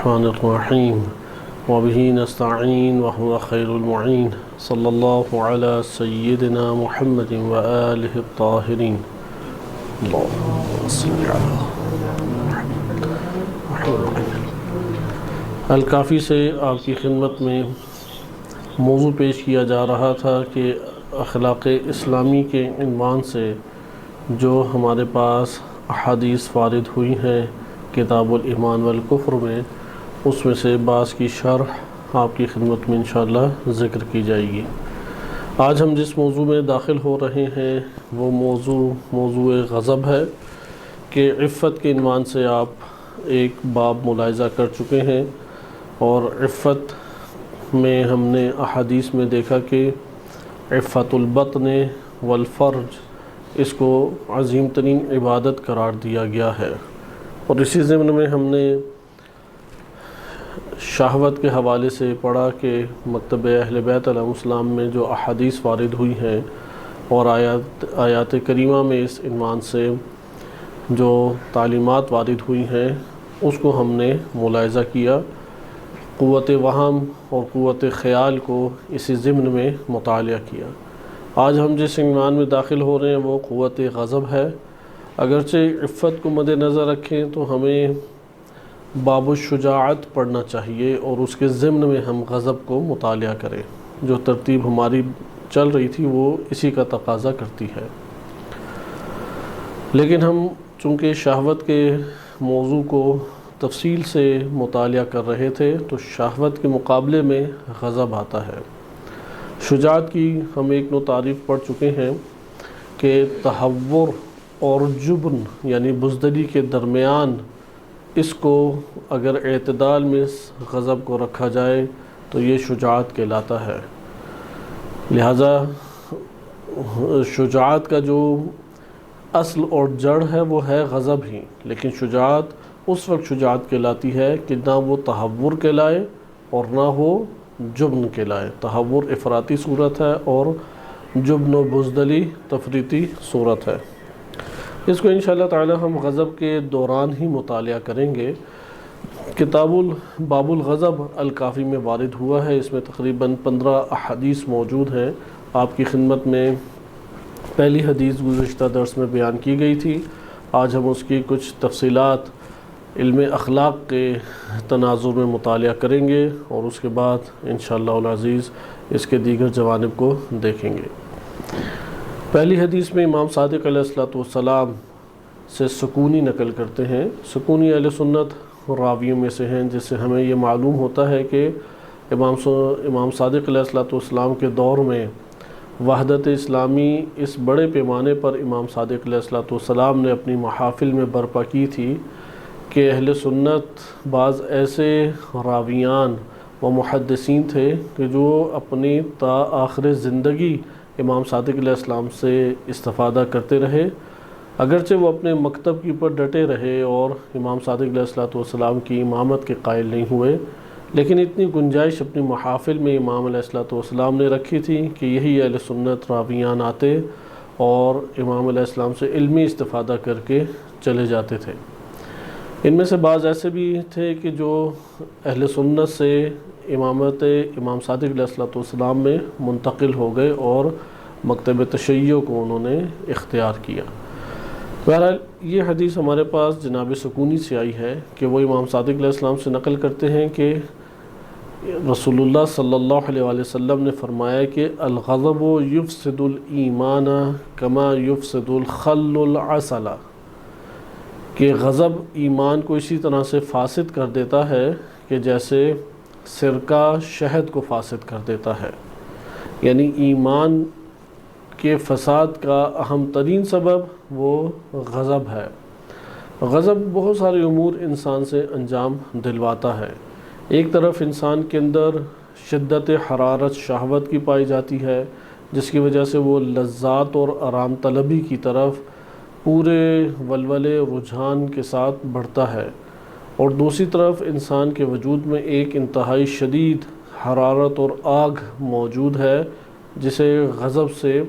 الرحمن الرحیم وبہ نستعین وهو خیر المعین صلی اللہ علی سیدنا محمد وآلہ الطاہرین اللہم صلی علی محمد۔ الکافی سے آپ کی خدمت میں موضوع پیش کیا جا رہا تھا کہ اخلاق اسلامی کے عنوان سے جو ہمارے پاس احادیث وارد ہوئی ہیں کتاب الایمان والکفر میں، اس میں سے بعض کی شرح آپ کی خدمت میں انشاءاللہ ذکر کی جائے گی۔ آج ہم جس موضوع میں داخل ہو رہے ہیں وہ موضوع غضب ہے کہ عفت کے عنوان سے آپ ایک باب ملاحظہ کر چکے ہیں، اور عفت میں ہم نے احادیث میں دیکھا کہ عفت البطن والفرج اس کو عظیم ترین عبادت قرار دیا گیا ہے، اور اسی ضمن میں ہم نے شہوت کے حوالے سے پڑھا کہ مکتب اہل بیت علیہ السلام میں جو احادیث وارد ہوئی ہیں اور آیات کریمہ میں اس عنوان سے جو تعلیمات وارد ہوئی ہیں اس کو ہم نے ملاحظہ کیا، قوت وہم اور قوت خیال کو اسی ضمن میں مطالعہ کیا۔ آج ہم جس عنوان میں داخل ہو رہے ہیں وہ قوت غضب ہے۔ اگرچہ عفت کو مد نظر رکھیں تو ہمیں باب الشجاعت پڑھنا چاہیے، اور اس کے ضمن میں ہم غضب کو مطالعہ کریں۔ جو ترتیب ہماری چل رہی تھی وہ اسی کا تقاضا کرتی ہے، لیکن ہم چونکہ شہوت کے موضوع کو تفصیل سے مطالعہ کر رہے تھے تو شہوت کے مقابلے میں غضب آتا ہے۔ شجاعت کی ہم ایک نوع تعریف پڑھ چکے ہیں کہ تہور اور جبن یعنی بزدلی کے درمیان اس کو اگر اعتدال میں اس غضب کو رکھا جائے تو یہ شجاعت کہلاتا ہے۔ لہٰذا شجاعت کا جو اصل اور جڑ ہے وہ ہے غضب ہی، لیکن شجاعت اس وقت شجاعت کہلاتی ہے کہ نہ وہ تہور کہلائے اور نہ وہ جبن کہلائے۔ تہور افراطی صورت ہے اور جبن و بزدلی تفریطی صورت ہے۔ اس کو انشاءاللہ تعالی ہم غضب کے دوران ہی مطالعہ کریں گے۔ کتاب باب الغضب الکافی میں وارد ہوا ہے، اس میں تقریباً 15 احادیث موجود ہیں۔ آپ کی خدمت میں پہلی حدیث گزشتہ درس میں بیان کی گئی تھی، آج ہم اس کی کچھ تفصیلات علم اخلاق کے تناظر میں مطالعہ کریں گے، اور اس کے بعد انشاءاللہ العزیز اس کے دیگر جوانب کو دیکھیں گے۔ پہلی حدیث میں امام صادق علیہ السلام سے سکونی نقل کرتے ہیں۔ سکونی اہل سنت راویوں میں سے ہیں، جس سے ہمیں یہ معلوم ہوتا ہے کہ امام صادق علیہ السلام کے دور میں وحدت اسلامی اس بڑے پیمانے پر امام صادق علیہ السلام نے اپنی محافل میں برپا کی تھی کہ اہل سنت بعض ایسے راویان و محدثین تھے کہ جو اپنی تا آخر زندگی امام صادق علیہ السلام سے استفادہ کرتے رہے، اگرچہ وہ اپنے مکتب کے اوپر ڈٹے رہے اور امام صادق علیہ السلام کی امامت کے قائل نہیں ہوئے، لیکن اتنی گنجائش اپنی محافل میں امام علیہ السلام نے رکھی تھی کہ یہی اہل سنت راویان آتے اور امام علیہ السلام سے علمی استفادہ کر کے چلے جاتے تھے۔ ان میں سے بعض ایسے بھی تھے کہ جو اہل سنت سے امامت امام صادق علیہ السلام میں منتقل ہو گئے اور مکتب تشیع کو انہوں نے اختیار کیا۔ بہرحال یہ حدیث ہمارے پاس جناب سکونی سے آئی ہے کہ وہ امام صادق علیہ السلام سے نقل کرتے ہیں کہ رسول اللہ صلی اللہ علیہ وسلم نے فرمایا کہ الغضب یفسد الایمان کما یفسد الخل العسل، کہ غضب ایمان کو اسی طرح سے فاسد کر دیتا ہے کہ جیسے سرکہ شہد کو فاسد کر دیتا ہے۔ یعنی ایمان کے فساد کا اہم ترین سبب وہ غضب ہے۔ غضب بہت سارے امور انسان سے انجام دلواتا ہے۔ ایک طرف انسان کے اندر شدت حرارت شہوت کی پائی جاتی ہے، جس کی وجہ سے وہ لذات اور آرام طلبی کی طرف پورے ولولے رجحان کے ساتھ بڑھتا ہے، اور دوسری طرف انسان کے وجود میں ایک انتہائی شدید حرارت اور آگ موجود ہے جسے غضب سے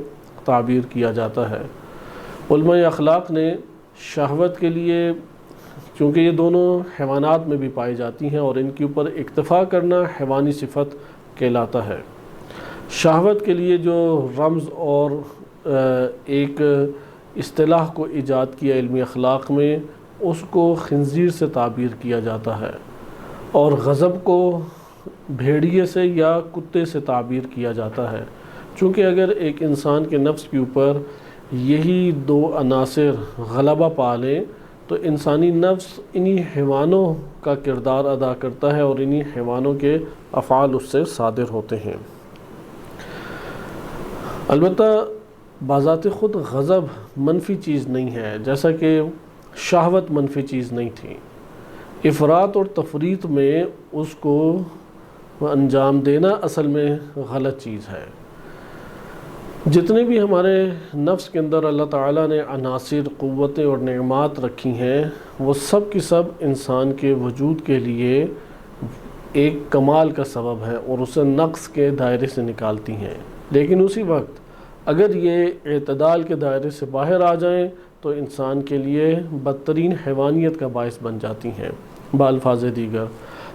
تعبیر کیا جاتا ہے۔ علماء اخلاق نے شہوت کے لیے کیونکہ یہ دونوں حیوانات میں بھی پائی جاتی ہیں اور ان کے اوپر اکتفا کرنا حیوانی صفت کہلاتا ہے۔ شہوت کے لیے جو رمز اور ایک اصطلاح کو ایجاد کیا علمی اخلاق میں، اس کو خنزیر سے تعبیر کیا جاتا ہے، اور غضب کو بھیڑیے سے یا کتے سے تعبیر کیا جاتا ہے، چونکہ اگر ایک انسان کے نفس کے اوپر یہی دو عناصر غلبہ پا لیں تو انسانی نفس انہی حیوانوں کا کردار ادا کرتا ہے اور انہی حیوانوں کے افعال اس سے صادر ہوتے ہیں۔ البتہ بذات خود غضب منفی چیز نہیں ہے، جیسا کہ شہوت منفی چیز نہیں تھی۔ افراط اور تفریط میں اس کو انجام دینا اصل میں غلط چیز ہے۔ جتنے بھی ہمارے نفس کے اندر اللہ تعالیٰ نے عناصر، قوتیں اور نعمات رکھی ہیں، وہ سب کی سب انسان کے وجود کے لیے ایک کمال کا سبب ہے اور اسے نقص کے دائرے سے نکالتی ہیں، لیکن اسی وقت اگر یہ اعتدال کے دائرے سے باہر آ جائیں تو انسان کے لیے بدترین حیوانیت کا باعث بن جاتی ہیں۔ بالفاظ دیگر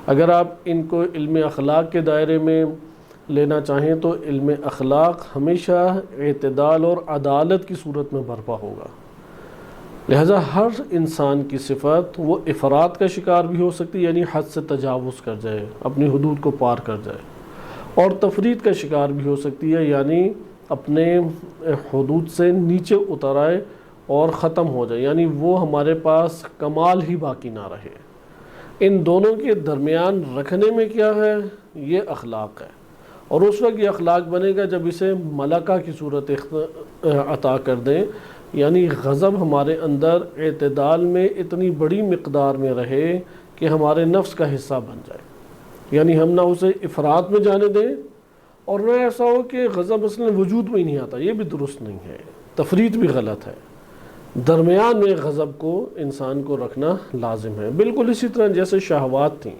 اگر آپ ان کو علم اخلاق کے دائرے میں لینا چاہیں تو علم اخلاق ہمیشہ اعتدال اور عدالت کی صورت میں برپا ہوگا، لہذا ہر انسان کی صفت وہ افراط کا شکار بھی ہو سکتی ہے، یعنی حد سے تجاوز کر جائے، اپنی حدود کو پار کر جائے، اور تفریط کا شکار بھی ہو سکتی ہے، یعنی اپنے حدود سے نیچے اتر آئے اور ختم ہو جائے، یعنی وہ ہمارے پاس کمال ہی باقی نہ رہے۔ ان دونوں کے درمیان رکھنے میں کیا ہے؟ یہ اخلاق ہے، اور اس وقت یہ اخلاق بنے گا جب اسے ملکہ کی صورت عطا کر دیں، یعنی غضب ہمارے اندر اعتدال میں اتنی بڑی مقدار میں رہے کہ ہمارے نفس کا حصہ بن جائے، یعنی ہم نہ اسے افراط میں جانے دیں اور نہ ایسا ہو کہ غضب اصلا وجود میں ہی نہیں آتا، یہ بھی درست نہیں ہے، تفریط بھی غلط ہے۔ درمیان میں غضب کو انسان کو رکھنا لازم ہے، بالکل اسی طرح جیسے شہوات تھیں،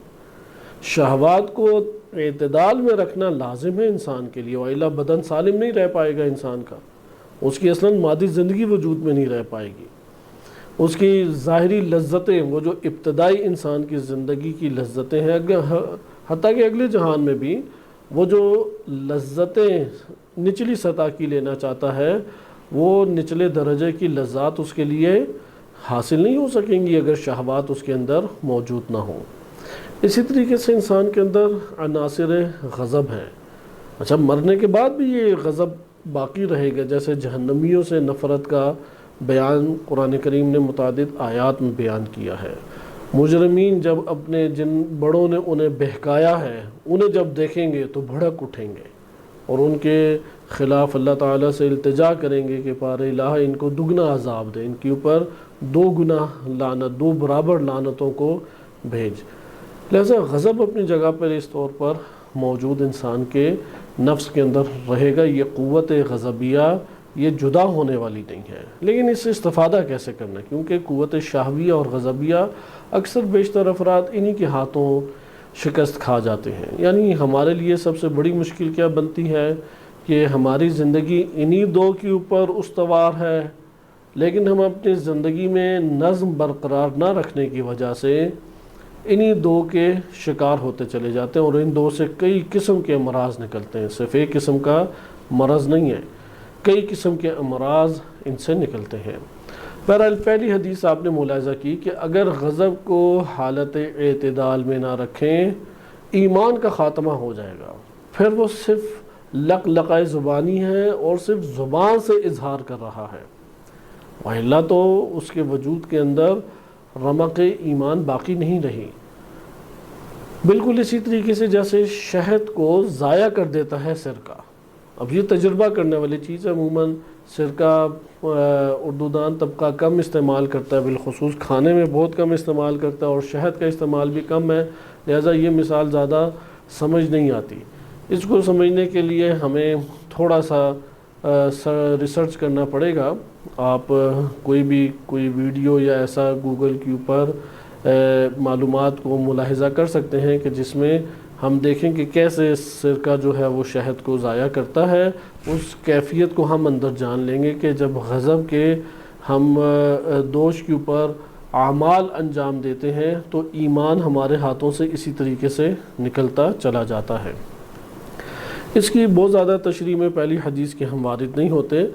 شہوات کو اعتدال میں رکھنا لازم ہے انسان کے لیے، وإلا بدن سالم نہیں رہ پائے گا انسان کا، اس کی اصلاً مادی زندگی وجود میں نہیں رہ پائے گی، اس کی ظاہری لذتیں، وہ جو ابتدائی انسان کی زندگی کی لذتیں ہیں، حتیٰ کہ اگلے جہان میں بھی وہ جو لذتیں نچلی سطح کی لینا چاہتا ہے، وہ نچلے درجے کی لذات اس کے لیے حاصل نہیں ہو سکیں گی اگر شہوات اس کے اندر موجود نہ ہوں۔ اسی طریقے سے انسان کے اندر عناصر غضب ہیں، اچھا مرنے کے بعد بھی یہ غضب باقی رہے گا، جیسے جہنمیوں سے نفرت کا بیان قرآن کریم نے متعدد آیات میں بیان کیا ہے۔ مجرمین جب اپنے جن بڑوں نے انہیں بہکایا ہے انہیں جب دیکھیں گے تو بھڑک اٹھیں گے اور ان کے خلاف اللہ تعالیٰ سے التجا کریں گے کہ پار الہ ان کو دگنا عذاب دے، ان کے اوپر 2 گنا لعنت، 2 برابر لعنتوں کو بھیج۔ لہذا غضب اپنی جگہ پر اس طور پر موجود انسان کے نفس کے اندر رہے گا، یہ قوت غضبیہ یہ جدا ہونے والی نہیں ہے، لیکن اس سے استفادہ کیسے کرنا ہے، کیونکہ قوت شہویہ اور غضبیہ اکثر بیشتر افراد انہی کے ہاتھوں شکست کھا جاتے ہیں۔ یعنی ہمارے لیے سب سے بڑی مشکل کیا بنتی ہے کہ ہماری زندگی انہی 2 کے اوپر استوار ہے، لیکن ہم اپنی زندگی میں نظم برقرار نہ رکھنے کی وجہ سے انہی 2 کے شکار ہوتے چلے جاتے ہیں، اور ان 2 سے کئی قسم کے امراض نکلتے ہیں، صرف ایک قسم کا مرض نہیں ہے، کئی قسم کے امراض ان سے نکلتے ہیں۔ بہرحال پہلی حدیث آپ نے ملاحظہ کی کہ اگر غضب کو حالت اعتدال میں نہ رکھیں ایمان کا خاتمہ ہو جائے گا، پھر وہ صرف لقلقۂ زبانی ہے اور صرف زبان سے اظہار کر رہا ہے، وإلا تو اس کے وجود کے اندر رمق ایمان باقی نہیں رہی۔ بالکل اسی طریقے سے جیسے شہد کو ضائع کر دیتا ہے سرکہ، اب یہ تجربہ کرنے والی چیز ہے، عموماً سرکہ اردو دان طبقہ کم استعمال کرتا ہے، بالخصوص کھانے میں بہت کم استعمال کرتا ہے، اور شہد کا استعمال بھی کم ہے، لہٰذا یہ مثال زیادہ سمجھ نہیں آتی۔ اس کو سمجھنے کے لیے ہمیں تھوڑا سا ریسرچ کرنا پڑے گا۔ آپ کوئی ویڈیو یا ایسا گوگل کے اوپر معلومات کو ملاحظہ کر سکتے ہیں کہ جس میں ہم دیکھیں کہ کیسے سرکہ جو ہے وہ شہد کو ضائع کرتا ہے، اس کیفیت کو ہم اندر جان لیں گے کہ جب غضب کے ہم دوش کے اوپر اعمال انجام دیتے ہیں تو ایمان ہمارے ہاتھوں سے اسی طریقے سے نکلتا چلا جاتا ہے۔ اس کی بہت زیادہ تشریح میں پہلی حدیث کے ہم وارد نہیں ہوتے،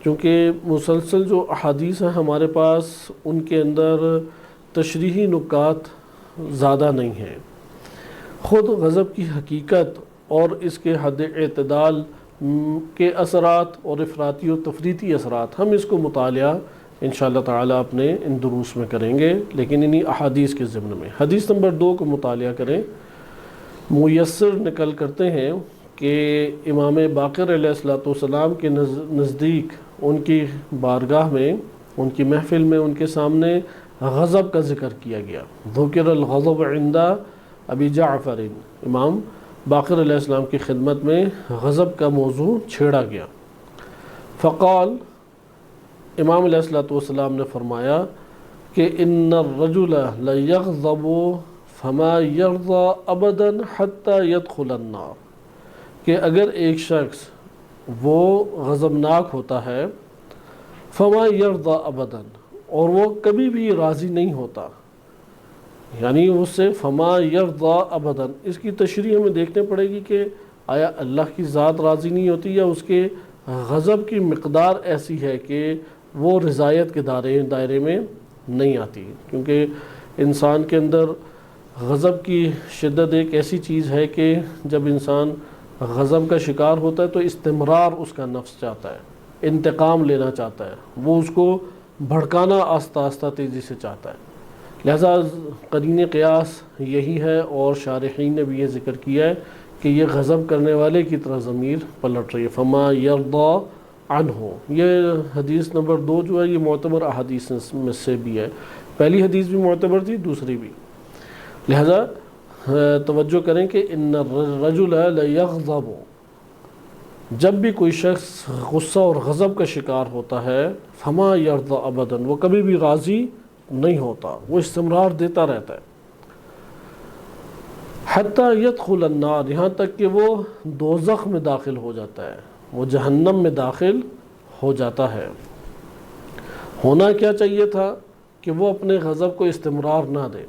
کیونکہ مسلسل جو احادیث ہیں ہمارے پاس ان کے اندر تشریحی نکات زیادہ نہیں ہیں۔ خود غضب کی حقیقت اور اس کے حد اعتدال کے اثرات اور افراطی و تفریطی اثرات، ہم اس کو مطالعہ انشاءاللہ تعالی اپنے ان دروس میں کریں گے، لیکن انہی احادیث کے ضمن میں۔ حدیث نمبر 2 کو مطالعہ کریں۔ میسر نقل کرتے ہیں کہ امام باقر علیہ السلام کے نزدیک ان کی بارگاہ میں، ان کی محفل میں، ان کے سامنے غضب کا ذکر کیا گیا۔ ذکر الغضب عند ابی جعفر، امام باقر علیہ السلام کی خدمت میں غضب کا موضوع چھیڑا گیا۔ فقال، امام علیہ السلام نے فرمایا کہ ان الرجل لیغضب فما یرضى ابدا حتى يدخل النار، کہ اگر ایک شخص وہ غضبناک ہوتا ہے، فما یرضى ابدا، اور وہ کبھی بھی راضی نہیں ہوتا، یعنی اس سے فما یرضى ابدا، اس کی تشریح ہمیں دیکھنے پڑے گی کہ آیا اللہ کی ذات راضی نہیں ہوتی یا اس کے غضب کی مقدار ایسی ہے کہ وہ رضایت کے دائرے میں نہیں آتی، کیونکہ انسان کے اندر غضب کی شدت ایک ایسی چیز ہے کہ جب انسان غضب کا شکار ہوتا ہے تو استمرار اس کا نفس چاہتا ہے، انتقام لینا چاہتا ہے، وہ اس کو بھڑکانا آہستہ آہستہ تیزی سے چاہتا ہے۔ لہذا قرین قیاس یہی ہے، اور شارحین نے بھی یہ ذکر کیا ہے کہ یہ غضب کرنے والے کی طرح ضمیر پلٹ رہی ہے، فما یرضى عنہ۔ یہ حدیث نمبر 2 جو ہے یہ معتبر احادیث میں سے بھی ہے، پہلی حدیث بھی معتبر تھی، دوسری بھی۔ لہذا توجہ کریں کہ ان الرجل لیغضب، جب بھی کوئی شخص غصہ اور غضب کا شکار ہوتا ہے، فما یرضى ابدا، وہ کبھی بھی راضی نہیں ہوتا، وہ استمرار دیتا رہتا ہے، حتی یدخل النار، یہاں تک کہ وہ دوزخ میں داخل ہو جاتا ہے، وہ جہنم میں داخل ہو جاتا ہے۔ ہونا کیا چاہیے تھا کہ وہ اپنے غضب کو استمرار نہ دے،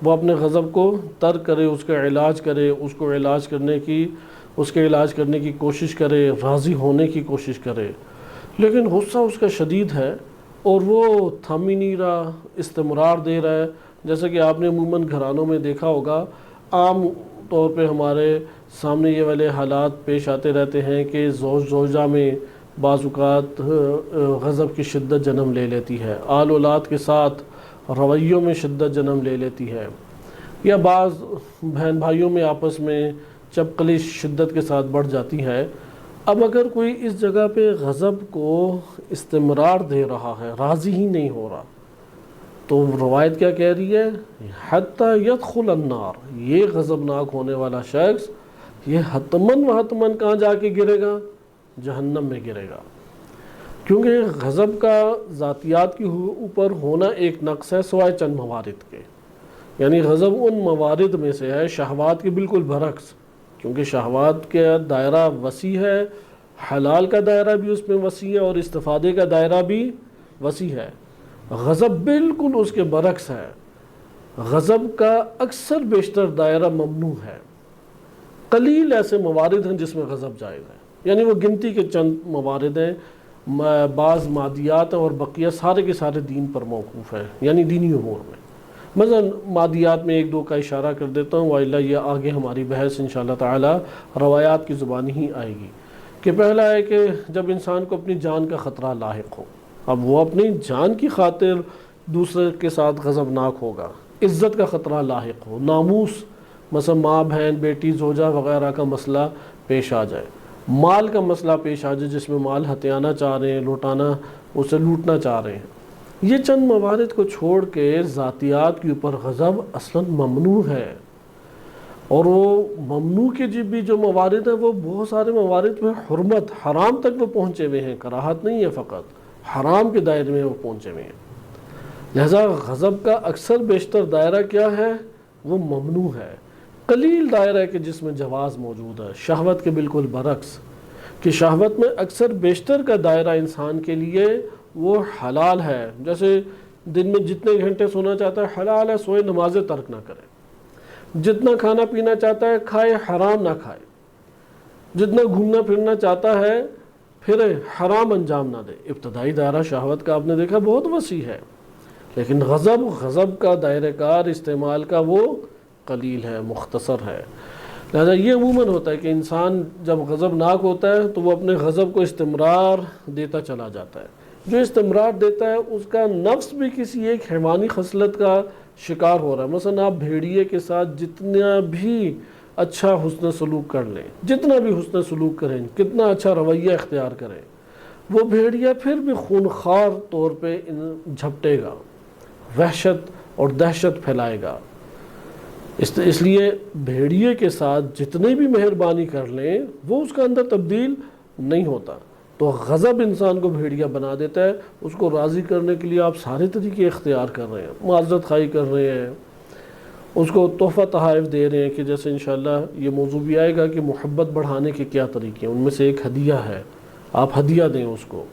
وہ اپنے غضب کو ترک کرے، اس کا علاج کرے، اس کے علاج کرنے کی کوشش کرے، راضی ہونے کی کوشش کرے، لیکن غصہ اس کا شدید ہے اور وہ تھم ہی نہیں رہا، استمرار دے رہا ہے۔ جیسا کہ آپ نے عموماً گھرانوں میں دیکھا ہوگا، عام طور پہ ہمارے سامنے یہ والے حالات پیش آتے رہتے ہیں کہ زوجہ میں بعض اوقات غضب کی شدت جنم لے لیتی ہے، آل اولاد کے ساتھ رویوں میں شدت جنم لے لیتی ہے، یا بعض بہن بھائیوں میں آپس میں چپقلی شدت کے ساتھ بڑھ جاتی ہے۔ اب اگر کوئی اس جگہ پہ غضب کو استمرار دے رہا ہے، راضی ہی نہیں ہو رہا، تو روایت کیا کہہ رہی ہے؟ حتی یدخل النار، یہ غضبناک ہونے والا شخص یہ حتماً و حتماً کہاں جا کے گرے گا؟ جہنم میں گرے گا، کیونکہ غضب کا ذاتیات کے اوپر ہونا ایک نقص ہے سوائے چند موارد کے، یعنی غضب ان موارد میں سے ہے شہوات کے بالکل برعکس، کیونکہ شہوات کا دائرہ وسیع ہے، حلال کا دائرہ بھی اس میں وسیع ہے اور استفادے کا دائرہ بھی وسیع ہے۔ غضب بالکل اس کے برعکس ہے، غضب کا اکثر بیشتر دائرہ ممنوع ہے، قلیل ایسے موارد ہیں جس میں غضب جائز ہے، یعنی وہ گنتی کے چند موارد ہیں، بعض مادیات ہیں اور بقیہ سارے کے سارے دین پر موقوف ہے، یعنی دینی امور میں۔ مثلا مادیات میں 1-2 کا اشارہ کر دیتا ہوں، وإلا یہ آگے ہماری بحث انشاءاللہ تعالی روایات کی زبانی ہی آئے گی، کہ پہلا ہے کہ جب انسان کو اپنی جان کا خطرہ لاحق ہو، اب وہ اپنی جان کی خاطر دوسرے کے ساتھ غضبناک ہوگا، عزت کا خطرہ لاحق ہو، ناموس، مثلا ماں بہن بیٹی زوجہ وغیرہ کا مسئلہ پیش آ جائے، مال کا مسئلہ پیش آ جائے جس میں مال ہتھیانا چاہ رہے ہیں، لوٹانا، اسے لوٹنا چاہ رہے ہیں، یہ چند موارد کو چھوڑ کے ذاتیات کے اوپر غضب اصلاً ممنوع ہے، اور وہ ممنوع کے بھی جو موارد ہیں وہ بہت سارے موارد میں حرمت، حرام تک وہ پہنچے ہوئے ہیں، کراہت نہیں ہے، فقط حرام کے دائرے میں وہ پہنچے ہوئے ہیں۔ لہذا غضب کا اکثر بیشتر دائرہ کیا ہے؟ وہ ممنوع ہے، قلیل دائرہ ہے کہ جس میں جواز موجود ہے، شہوت کے بالکل برعکس، کہ شہوت میں اکثر بیشتر کا دائرہ انسان کے لیے وہ حلال ہے۔ جیسے دن میں جتنے گھنٹے سونا چاہتا ہے حلال ہے سوئے، نمازیں ترک نہ کرے، جتنا کھانا پینا چاہتا ہے کھائے، حرام نہ کھائے، جتنا گھومنا پھرنا چاہتا ہے پھرے، حرام انجام نہ دے۔ ابتدائی دائرہ شہوت کا آپ نے دیکھا بہت وسیع ہے، لیکن غضب کا دائرہ کار استعمال کا وہ قلیل ہے، مختصر ہے۔ لہذا یہ عموماً ہوتا ہے کہ انسان جب غضبناک ہوتا ہے تو وہ اپنے غضب کو استمرار دیتا چلا جاتا ہے۔ جو استمرار دیتا ہے اس کا نفس بھی کسی ایک حیوانی خصلت کا شکار ہو رہا ہے۔ مثلا آپ بھیڑیے کے ساتھ جتنا بھی اچھا حسن سلوک کر لیں، جتنا بھی حسن سلوک کریں، کتنا اچھا رویہ اختیار کریں، وہ بھیڑیا پھر بھی خونخوار طور پہ جھپٹے گا، وحشت اور دہشت پھیلائے گا۔ اس لیے بھیڑیے کے ساتھ جتنے بھی مہربانی کر لیں وہ اس کا اندر تبدیل نہیں ہوتا۔ تو غضب انسان کو بھیڑیا بنا دیتا ہے۔ اس کو راضی کرنے کے لیے آپ سارے طریقے اختیار کر رہے ہیں، معذرت خواہی کر رہے ہیں، اس کو تحفہ تحائف دے رہے ہیں، کہ جیسے انشاءاللہ یہ موضوع بھی آئے گا کہ محبت بڑھانے کے کیا طریقے ہیں، ان میں سے ایک ہدیہ ہے۔ آپ ہدیہ دیں اس کو،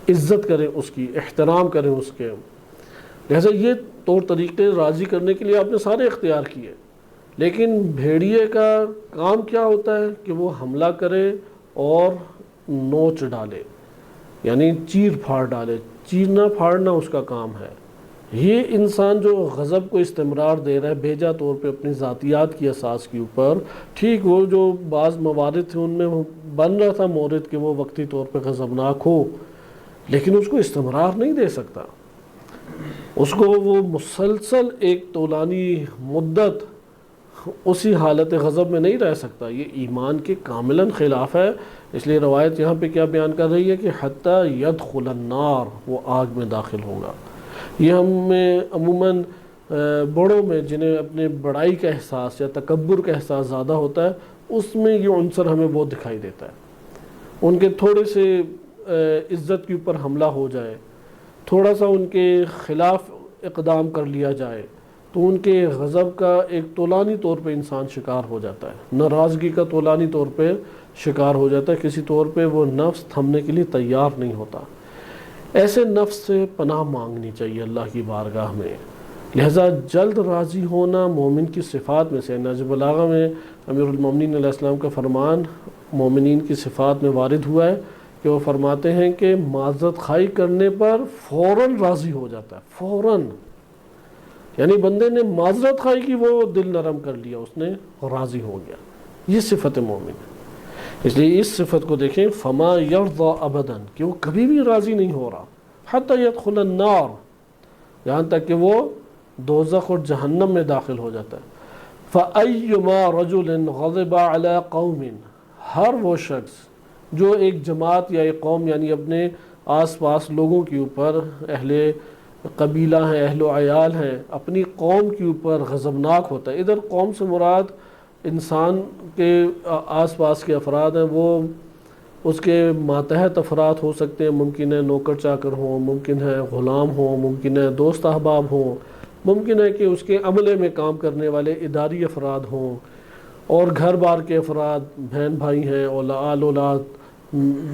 عزت کریں اس کی، احترام کریں اس کے۔ لہذا یہ طور طریقے راضی کرنے کے لیے آپ نے سارے اختیار کیے، لیکن بھیڑیے کا کام کیا ہوتا ہے کہ وہ حملہ کرے اور نوچ ڈالے، یعنی چیر پھاڑ ڈالے۔ چیرنا پھاڑنا اس کا کام ہے۔ یہ انسان جو غضب کو استمرار دے رہا ہے بیجا طور پہ اپنی ذاتیات کی اساس کے اوپر، ٹھیک وہ جو بعض موارد تھے ان میں بن رہا تھا مورد کہ وہ وقتی طور پہ غضبناک ہو، لیکن اس کو استمرار نہیں دے سکتا۔ اس کو وہ مسلسل ایک طولانی مدت اسی حالت غضب میں نہیں رہ سکتا۔ یہ ایمان کے کاملاً خلاف ہے۔ اس لیے روایت یہاں پہ کیا بیان کر رہی ہے کہ حتیٰ یدخل النار، وہ آگ میں داخل ہوگا۔ یہ ہمیں عموماً بڑوں میں جنہیں اپنے بڑائی کا احساس یا تکبر کا احساس زیادہ ہوتا ہے، اس میں یہ عنصر ہمیں بہت دکھائی دیتا ہے۔ ان کے تھوڑے سے عزت کے اوپر حملہ ہو جائے، تھوڑا سا ان کے خلاف اقدام کر لیا جائے تو ان کے غضب کا ایک طولانی طور پہ انسان شکار ہو جاتا ہے، ناراضگی کا طولانی طور پہ شکار ہو جاتا ہے، کسی طور پہ وہ نفس تھمنے کے لیے تیار نہیں ہوتا۔ ایسے نفس سے پناہ مانگنی چاہیے اللہ کی بارگاہ میں۔ لہذا جلد راضی ہونا مومن کی صفات میں سے، نہج البلاغہ میں امیر المومنین علیہ السلام کا فرمان مومنین کی صفات میں وارد ہوا ہے کہ وہ فرماتے ہیں کہ معذرت خواہی کرنے پر فوراً راضی ہو جاتا ہے، فوراً، یعنی بندے نے معذرت خواہی کی وہ دل نرم کر لیا، اس نے راضی ہو گیا۔ یہ صفت مومن ہے۔ اس لیے اس صفت کو دیکھیں، فما یرضی ابدا، کہ وہ کبھی بھی راضی نہیں ہو رہا، حتی یدخل النار، یہاں تک کہ وہ دوزخ اور جہنم میں داخل ہو جاتا ہے۔ فَأَيُّمَا رَجُلٍ غَضِبَ عَلَىٰ قَوْمٍ، ہر وہ شخص جو ایک جماعت یا ایک قوم یعنی اپنے آس پاس لوگوں کے اوپر، اہل قبیلہ ہیں، اہل و عیال ہیں، اپنی قوم کے اوپر غضبناک ہوتا ہے۔ ادھر قوم سے مراد انسان کے آس پاس کے افراد ہیں، وہ اس کے ماتحت افراد ہو سکتے ہیں، ممکن ہے نوکر چاکر ہوں، ممکن ہے غلام ہوں، ممکن ہے دوست احباب ہوں، ممکن ہے کہ اس کے عملے میں کام کرنے والے اداری افراد ہوں، اور گھر بار کے افراد، بہن بھائی ہیں، اولاد،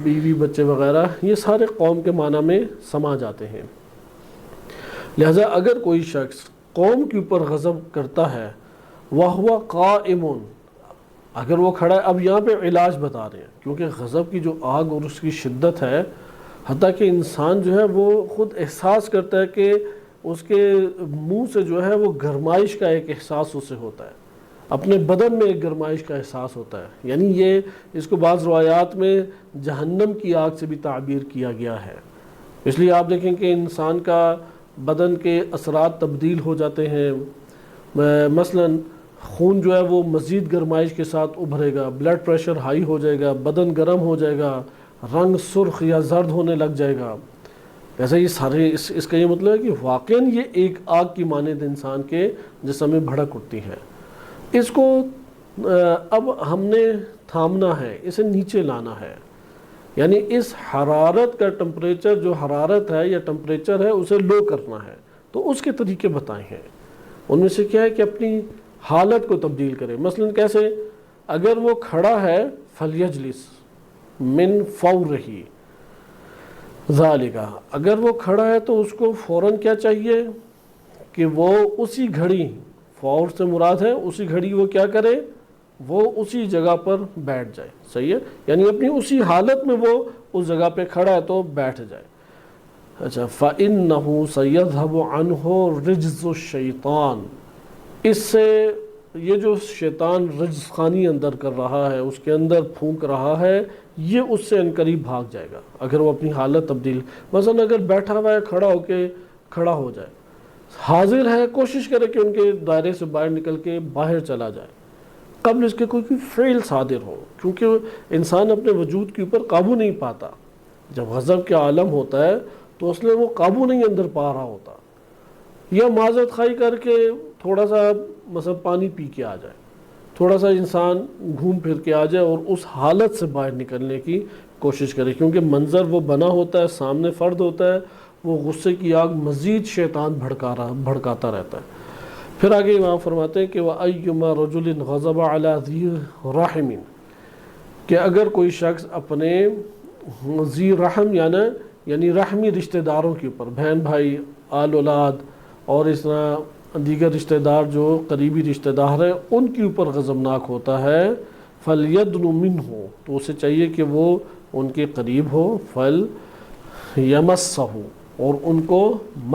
بیوی بچے وغیرہ، یہ سارے قوم کے معنی میں سما جاتے ہیں۔ لہذا اگر کوئی شخص قوم کے اوپر غضب کرتا ہے، وَهُوَ قَائِمٌ، اگر وہ کھڑا ہے، اب یہاں پہ علاج بتا رہے ہیں، کیونکہ غضب کی جو آگ اور اس کی شدت ہے، حتیٰ کہ انسان جو ہے وہ خود احساس کرتا ہے کہ اس کے منہ سے جو ہے وہ گرمائش کا ایک احساس اسے ہوتا ہے، اپنے بدن میں ایک گرمائش کا احساس ہوتا ہے۔ یعنی یہ اس کو بعض روایات میں جہنم کی آگ سے بھی تعبیر کیا گیا ہے۔ اس لیے آپ دیکھیں کہ انسان کا بدن کے اثرات تبدیل ہو جاتے ہیں، مثلا خون جو ہے وہ مزید گرمائش کے ساتھ ابھرے گا، بلڈ پریشر ہائی ہو جائے گا، بدن گرم ہو جائے گا، رنگ سرخ یا زرد ہونے لگ جائے گا۔ ایسا یہ سارے اس کا یہ مطلب ہے کہ واقعاً یہ ایک آگ کی مانند انسان کے جسم میں بھڑک اٹھتی ہے۔ اس کو اب ہم نے تھامنا ہے، اسے نیچے لانا ہے، یعنی اس حرارت کا ٹمپریچر، جو حرارت ہے یا ٹمپریچر ہے، اسے لو کرنا ہے۔ تو اس کے طریقے بتائے ہیں، ان میں سے کیا ہے کہ اپنی حالت کو تبدیل کرے۔ مثلا کیسے؟ اگر وہ کھڑا ہے فَلْيَجْلِسْ مِنْ فَوْرِهِ، ذالکا، اگر وہ کھڑا ہے تو اس کو فوراً کیا چاہیے کہ وہ اسی گھڑی، فور سے مراد ہے اسی گھڑی وہ کیا کرے، وہ اسی جگہ پر بیٹھ جائے. صحیح ہے، یعنی اپنی اسی حالت میں وہ اس جگہ پہ کھڑا ہے تو بیٹھ جائے. اچھا، فَإِنَّهُ سَيَذْهَبُ عَنْهُ رِجْزُ الشَّيْطَانِ، اس سے یہ جو شیطان رجز خانی اندر کر رہا ہے، اس کے اندر پھونک رہا ہے، یہ اس سے انقریب بھاگ جائے گا اگر وہ اپنی حالت تبدیل، مثلا اگر بیٹھا ہوا ہے کھڑا ہو کے کھڑا ہو جائے، حاضر ہے، کوشش کرے کہ ان کے دائرے سے باہر نکل کے باہر چلا جائے قبل اس کے کوئی فعل صادر ہو، کیونکہ انسان اپنے وجود کے اوپر قابو نہیں پاتا. جب غضب کے عالم ہوتا ہے تو اس لیے وہ قابو نہیں اندر پا رہا ہوتا، یا معذرت خواہی کر کے تھوڑا سا مثلا پانی پی کے آ جائے، تھوڑا سا انسان گھوم پھر کے آ جائے اور اس حالت سے باہر نکلنے کی کوشش کرے، کیونکہ منظر وہ بنا ہوتا ہے، سامنے فرد ہوتا ہے، وہ غصے کی آگ مزید شیطان بھڑکاتا رہتا ہے. پھر آگے امام فرماتے ہیں کہ وَأَيُّمَا رَجُلٍ غَضَبَ عَلَى ذِي رَحِمٍ، کہ اگر کوئی شخص اپنے ذی رحم یعنی رحمی رشتہ داروں کے اوپر، بہن بھائی، آل اولاد اور اس طرح دیگر رشتہ دار جو قریبی رشتہ دار ہیں ان کے اوپر غضبناک ہوتا ہے، فَلْيَدْنُ مِنْهُ، تو اسے چاہیے کہ وہ ان کے قریب ہو، فَلْيَمَسَّهُ، اور ان کو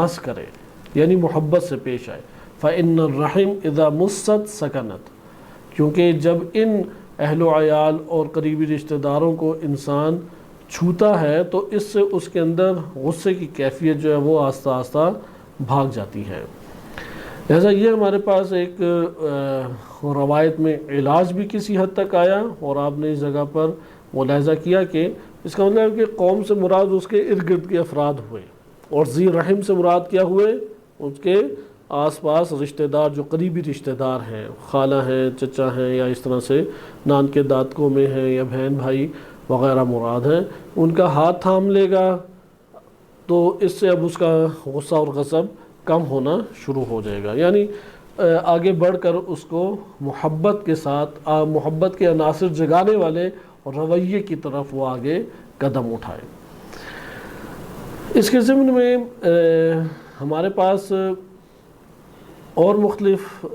مس کرے، یعنی محبت سے پیش آئے. فَإِنَّ الرَّحِمْ إِذَا مُسَّتْ سَكَنَتْ، کیونکہ جب ان اہل و عیال اور قریبی رشتہ داروں کو انسان چھوتا ہے تو اس سے اس کے اندر غصے کی کیفیت جو ہے وہ آہستہ آہستہ بھاگ جاتی ہے. لہذا یہ ہمارے پاس ایک روایت میں علاج بھی کسی حد تک آیا، اور آپ نے اس جگہ پر ملاحظہ کیا کہ اس کا مطلب ہے کہ قوم سے مراد اس کے ارد گرد کے افراد ہوئے، اور ذی رحم سے مراد کیا ہوئے، اس کے آس پاس رشتہ دار جو قریبی رشتہ دار ہیں، خالہ ہیں، چچا ہیں، یا اس طرح سے نان کے دادکوں میں ہیں، یا بہن بھائی وغیرہ مراد ہیں. ان کا ہاتھ تھام لے گا تو اس سے اب اس کا غصہ اور غضب کم ہونا شروع ہو جائے گا، یعنی آگے بڑھ کر اس کو محبت کے ساتھ، محبت کے عناصر جگانے والے رویے کی طرف وہ آگے قدم اٹھائے. اس کے ضمن میں ہمارے پاس اور مختلف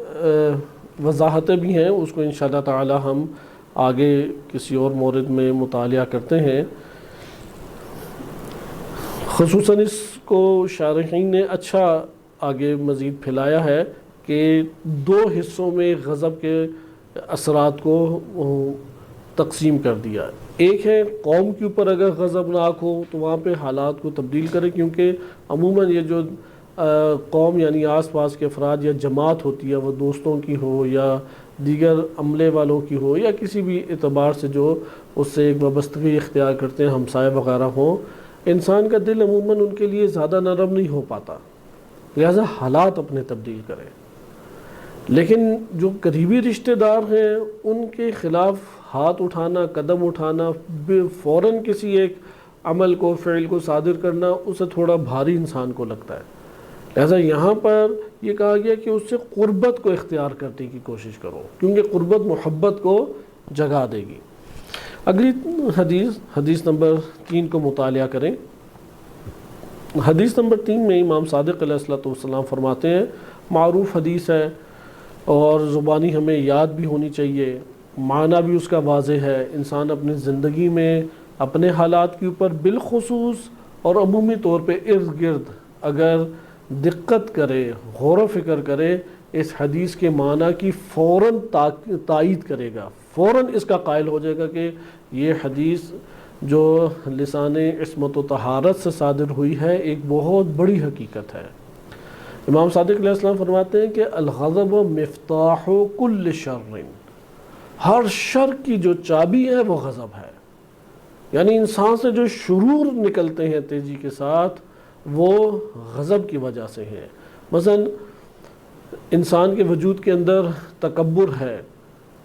وضاحتیں بھی ہیں، اس کو انشاءاللہ تعالی ہم آگے کسی اور مورد میں مطالعہ کرتے ہیں. خصوصاً اس کو شارحین نے اچھا آگے مزید پھیلایا ہے کہ دو حصوں میں غضب کے اثرات کو تقسیم کر دیا. ایک ہے قوم کے اوپر اگر غضبناک ہو تو وہاں پہ حالات کو تبدیل کرے، کیونکہ عموماً یہ جو قوم یعنی آس پاس کے افراد یا جماعت ہوتی ہے، وہ دوستوں کی ہو یا دیگر عملے والوں کی ہو یا کسی بھی اعتبار سے جو اس سے ایک وابستگی اختیار کرتے ہیں، ہمسائے وغیرہ ہوں، انسان کا دل عموماً ان کے لیے زیادہ نرم نہیں ہو پاتا، لہذا حالات اپنے تبدیل کریں. لیکن جو قریبی رشتہ دار ہیں ان کے خلاف ہاتھ اٹھانا، قدم اٹھانا، فوراً کسی ایک عمل کو، فعل کو صادر کرنا، اسے تھوڑا بھاری انسان کو لگتا ہے. لہذا یہاں پر یہ کہا گیا کہ اس سے قربت کو اختیار کرنے کی کوشش کرو، کیونکہ قربت محبت کو جگا دے گی. اگلی حدیث نمبر 3 کو مطالعہ کریں. حدیث نمبر 3 میں امام صادق علیہ السلام فرماتے ہیں، معروف حدیث ہے اور زبانی ہمیں یاد بھی ہونی چاہیے، معنی بھی اس کا واضح ہے. انسان اپنی زندگی میں اپنے حالات کے اوپر بالخصوص اور عمومی طور پہ ارد گرد اگر دقت کرے، غور و فکر کرے، اس حدیث کے معنی کی فوراً تائید کرے گا، فوراً اس کا قائل ہو جائے گا کہ یہ حدیث جو لسان عصمت و طہارت سے صادر ہوئی ہے ایک بہت بڑی حقیقت ہے. امام صادق علیہ السلام فرماتے ہیں کہ الغضب مفتاح کل شر، ہر شر کی جو چابی ہے وہ غضب ہے. یعنی انسان سے جو شرور نکلتے ہیں تیزی کے ساتھ وہ غضب کی وجہ سے ہیں. مثلا انسان کے وجود کے اندر تکبر ہے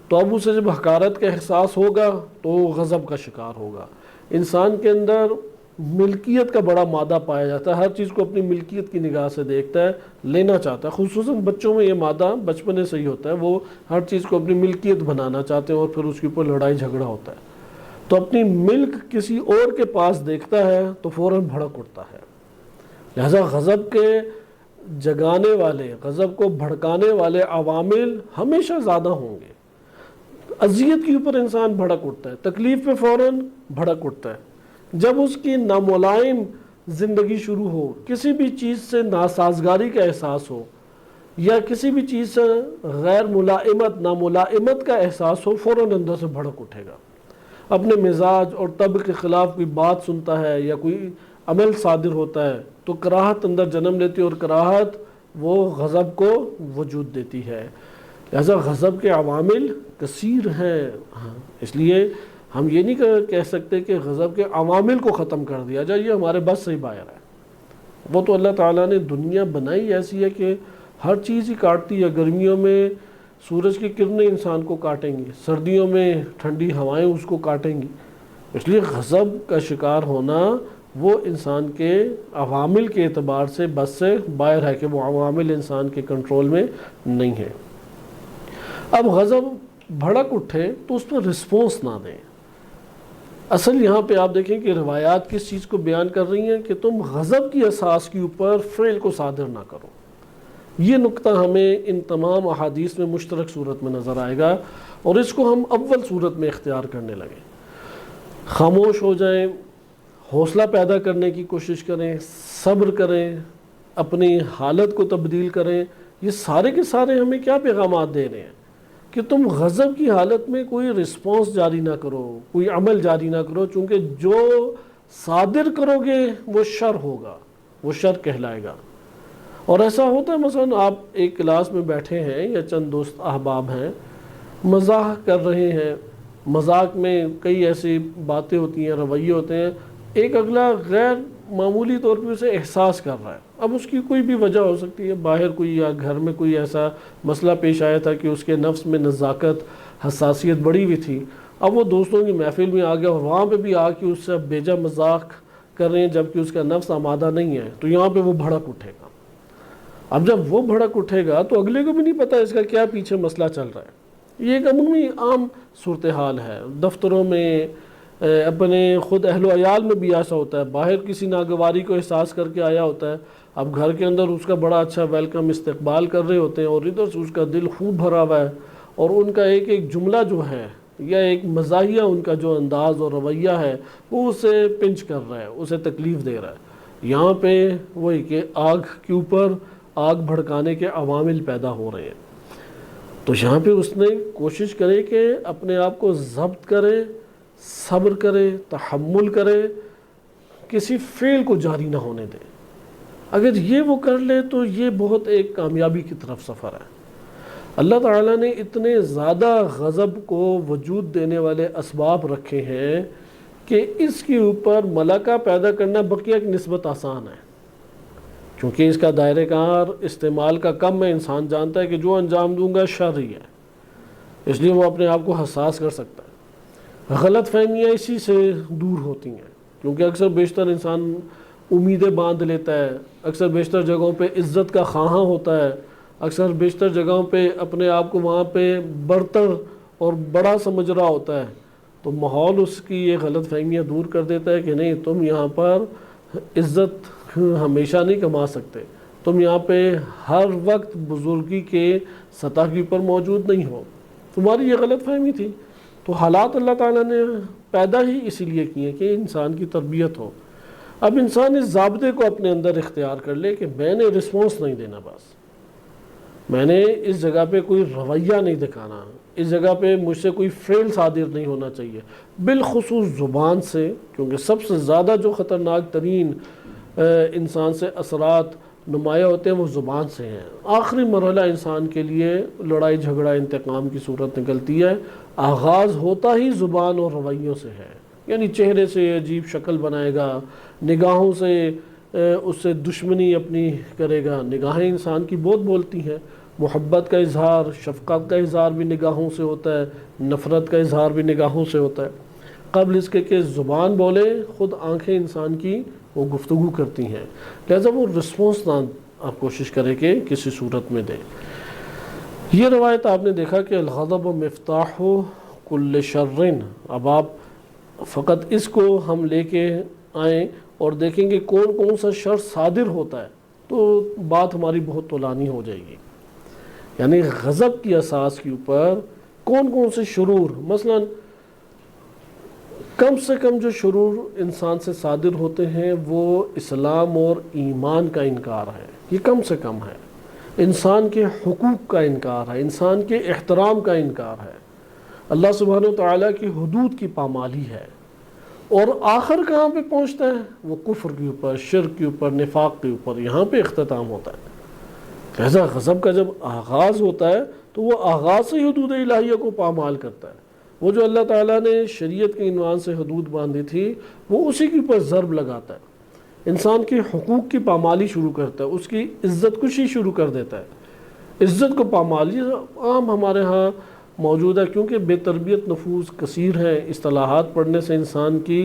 تو اب اسے جب حقارت کا احساس ہوگا تو غضب کا شکار ہوگا. انسان کے اندر ملکیت کا بڑا مادہ پایا جاتا ہے، ہر چیز کو اپنی ملکیت کی نگاہ سے دیکھتا ہے، لینا چاہتا ہے. خصوصاً بچوں میں یہ مادہ بچپنے سے ہی ہوتا ہے، وہ ہر چیز کو اپنی ملکیت بنانا چاہتے ہیں اور پھر اس کے اوپر لڑائی جھگڑا ہوتا ہے. تو اپنی ملک کسی اور کے پاس دیکھتا ہے تو فوراً بھڑک اٹھتا ہے۔ لہذا غضب کے جگانے والے، غضب کو بھڑکانے والے عوامل ہمیشہ زیادہ ہوں گے۔ اذیت کے اوپر انسان بھڑک اٹھتا ہے، تکلیف پہ فوراً بھڑک اٹھتا ہے۔ جب اس کی ناملائم زندگی شروع ہو، کسی بھی چیز سے ناسازگاری کا احساس ہو یا کسی بھی چیز سے غیر ملائمت، ناملائمت کا احساس ہو، فوراً اندر سے بھڑک اٹھے گا۔ اپنے مزاج اور طبع کے خلاف کوئی بات سنتا ہے یا کوئی عمل صادر ہوتا ہے تو کراہت اندر جنم لیتی ہے، اور کراہت وہ غضب کو وجود دیتی ہے۔ لہذا غضب کے عوامل کثیر ہیں۔ اس لیے ہم یہ نہیں کہہ سکتے کہ غضب کے عوامل کو ختم کر دیا جائے، یہ ہمارے بس سے ہی باہر ہے۔ وہ تو اللہ تعالیٰ نے دنیا بنائی ایسی ہے کہ ہر چیز ہی کاٹتی ہے۔ گرمیوں میں سورج کی کرنیں انسان کو کاٹیں گی، سردیوں میں ٹھنڈی ہوائیں اس کو کاٹیں گی۔ اس لیے غضب کا شکار ہونا وہ انسان کے عوامل کے اعتبار سے بس سے باہر ہے، کہ وہ عوامل انسان کے کنٹرول میں نہیں ہے۔ اب غضب بھڑک اٹھے تو اس پر رسپونس نہ دیں۔ اصل یہاں پہ آپ دیکھیں کہ روایات کس چیز کو بیان کر رہی ہیں کہ تم غضب کی اساس کے اوپر فعل کو صادر نہ کرو۔ یہ نقطہ ہمیں ان تمام احادیث میں مشترک صورت میں نظر آئے گا، اور اس کو ہم اول صورت میں اختیار کرنے لگیں۔ خاموش ہو جائیں، حوصلہ پیدا کرنے کی کوشش کریں، صبر کریں، اپنی حالت کو تبدیل کریں۔ یہ سارے کے سارے ہمیں کیا پیغامات دے رہے ہیں کہ تم غضب کی حالت میں کوئی رسپانس جاری نہ کرو، کوئی عمل جاری نہ کرو، چونکہ جو صادر کرو گے وہ شر ہوگا، وہ شر کہلائے گا۔ اور ایسا ہوتا ہے، مثلا آپ ایک کلاس میں بیٹھے ہیں یا چند دوست احباب ہیں، مزاح کر رہے ہیں، مذاق میں کئی ایسی باتیں ہوتی ہیں، رویے ہوتے ہیں، ایک اگلا غیر معمولی طور پہ اسے احساس کر رہا ہے۔ اب اس کی کوئی بھی وجہ ہو سکتی ہے، باہر کوئی یا گھر میں کوئی ایسا مسئلہ پیش آیا تھا کہ اس کے نفس میں نزاکت، حساسیت بڑی ہوئی تھی۔ اب وہ دوستوں کی محفل میں آ گیا اور وہاں پہ بھی آ کے اس سے بیجا مذاق کر رہے ہیں، جبکہ اس کا نفس آمادہ نہیں ہے، تو یہاں پہ وہ بھڑک اٹھے گا۔ اب جب وہ بھڑک اٹھے گا تو اگلے کو بھی نہیں پتہ اس کا کیا پیچھے مسئلہ چل رہا ہے۔ یہ ایک عمومی عام صورتحال ہے، دفتروں میں، اپنے خود اہل و عیال میں بھی ایسا ہوتا ہے۔ باہر کسی ناگواری کو احساس کر کے آیا ہوتا ہے، اب گھر کے اندر اس کا بڑا اچھا ویلکم، استقبال کر رہے ہوتے ہیں، اور ادھر سے اس کا دل خوب بھرا ہوا ہے، اور ان کا ایک ایک جملہ جو ہے یا ایک مزاحیہ ان کا جو انداز اور رویہ ہے وہ اسے پنچ کر رہا ہے، اسے تکلیف دے رہا ہے۔ یہاں پہ وہی کہ آگ کے اوپر آگ بھڑکانے کے عوامل پیدا ہو رہے ہیں۔ تو یہاں پہ اس نے کوشش کرے کہ اپنے آپ کو ضبط کرے، صبر کرے، تحمل کرے، کسی فعل کو جاری نہ ہونے دے۔ اگر یہ وہ کر لے تو یہ بہت ایک کامیابی کی طرف سفر ہے۔ اللہ تعالیٰ نے اتنے زیادہ غضب کو وجود دینے والے اسباب رکھے ہیں کہ اس کے اوپر ملکہ پیدا کرنا بقیہ کی نسبت آسان ہے، کیونکہ اس کا دائرہ کار استعمال کا کم ہے۔ انسان جانتا ہے کہ جو انجام دوں گا شر ہی ہے، اس لیے وہ اپنے آپ کو حساس کر سکتا ہے۔ غلط فہمیاں اسی سے دور ہوتی ہیں، کیونکہ اکثر بیشتر انسان امیدیں باندھ لیتا ہے، اکثر بیشتر جگہوں پہ عزت کا خواہاں ہوتا ہے، اکثر بیشتر جگہوں پہ اپنے آپ کو وہاں پہ برتر اور بڑا سمجھ رہا ہوتا ہے، تو ماحول اس کی یہ غلط فہمیاں دور کر دیتا ہے کہ نہیں، تم یہاں پر عزت ہمیشہ نہیں کما سکتے، تم یہاں پہ ہر وقت بزرگی کے سطح کے اوپر موجود نہیں ہو، تمہاری یہ غلط فہمی تھی۔ تو حالات اللہ تعالیٰ نے پیدا ہی اسی لیے کیے کہ انسان کی تربیت ہو۔ اب انسان اس ضابطے کو اپنے اندر اختیار کر لے کہ میں نے رسپانس نہیں دینا، بس میں نے اس جگہ پہ کوئی رویہ نہیں دکھانا، اس جگہ پہ مجھ سے کوئی فعل صادر نہیں ہونا چاہیے، بالخصوص زبان سے، کیونکہ سب سے زیادہ جو خطرناک ترین انسان سے اثرات نمایاں ہوتے ہیں وہ زبان سے ہیں۔ آخری مرحلہ انسان کے لیے لڑائی جھگڑا انتقام کی صورت نکلتی ہے، آغاز ہوتا ہی زبان اور رویوں سے ہے، یعنی چہرے سے عجیب شکل بنائے گا، نگاہوں سے اس سے دشمنی اپنی کرے گا۔ نگاہیں انسان کی بہت بولتی ہیں، محبت کا اظہار، شفقت کا اظہار بھی نگاہوں سے ہوتا ہے، نفرت کا اظہار بھی نگاہوں سے ہوتا ہے۔ قبل اس کے کہ زبان بولے، خود آنکھیں انسان کی وہ گفتگو کرتی ہیں، لہذا وہ رسپونس نہ آپ کوشش کریں کہ کسی صورت میں دیں۔ یہ روایت آپ نے دیکھا کہ الغضب مفتاح کل شر۔ اب آپ فقط اس کو ہم لے کے آئیں اور دیکھیں گے کون کون سا شر صادر ہوتا ہے تو بات ہماری بہت طولانی ہو جائے گی. یعنی غضب کی اساس کے اوپر کون کون سے شرور، مثلا کم سے کم جو شرور انسان سے صادر ہوتے ہیں وہ اسلام اور ایمان کا انکار ہے، یہ کم سے کم ہے. انسان کے حقوق کا انکار ہے، انسان کے احترام کا انکار ہے، اللہ سبحانہ و تعالیٰ کی حدود کی پامالی ہے. اور آخر کہاں پہ پہنچتا ہے؟ وہ کفر کے اوپر، شرک کے اوپر، نفاق کے اوپر، یہاں پہ اختتام ہوتا ہے. لہذا غضب کا جب آغاز ہوتا ہے تو وہ آغاز سے ہی حدود الہیہ کو پامال کرتا ہے. وہ جو اللہ تعالیٰ نے شریعت کے عنوان سے حدود باندھی تھی وہ اسی کے اوپر ضرب لگاتا ہے، انسان کے حقوق کی پامالی شروع کرتا ہے، اس کی عزت کشی شروع کر دیتا ہے. عزت کو پامالی عام ہمارے ہاں موجود ہے، کیونکہ بے تربیت نفوس کثیر ہیں. اصطلاحات پڑھنے سے انسان کی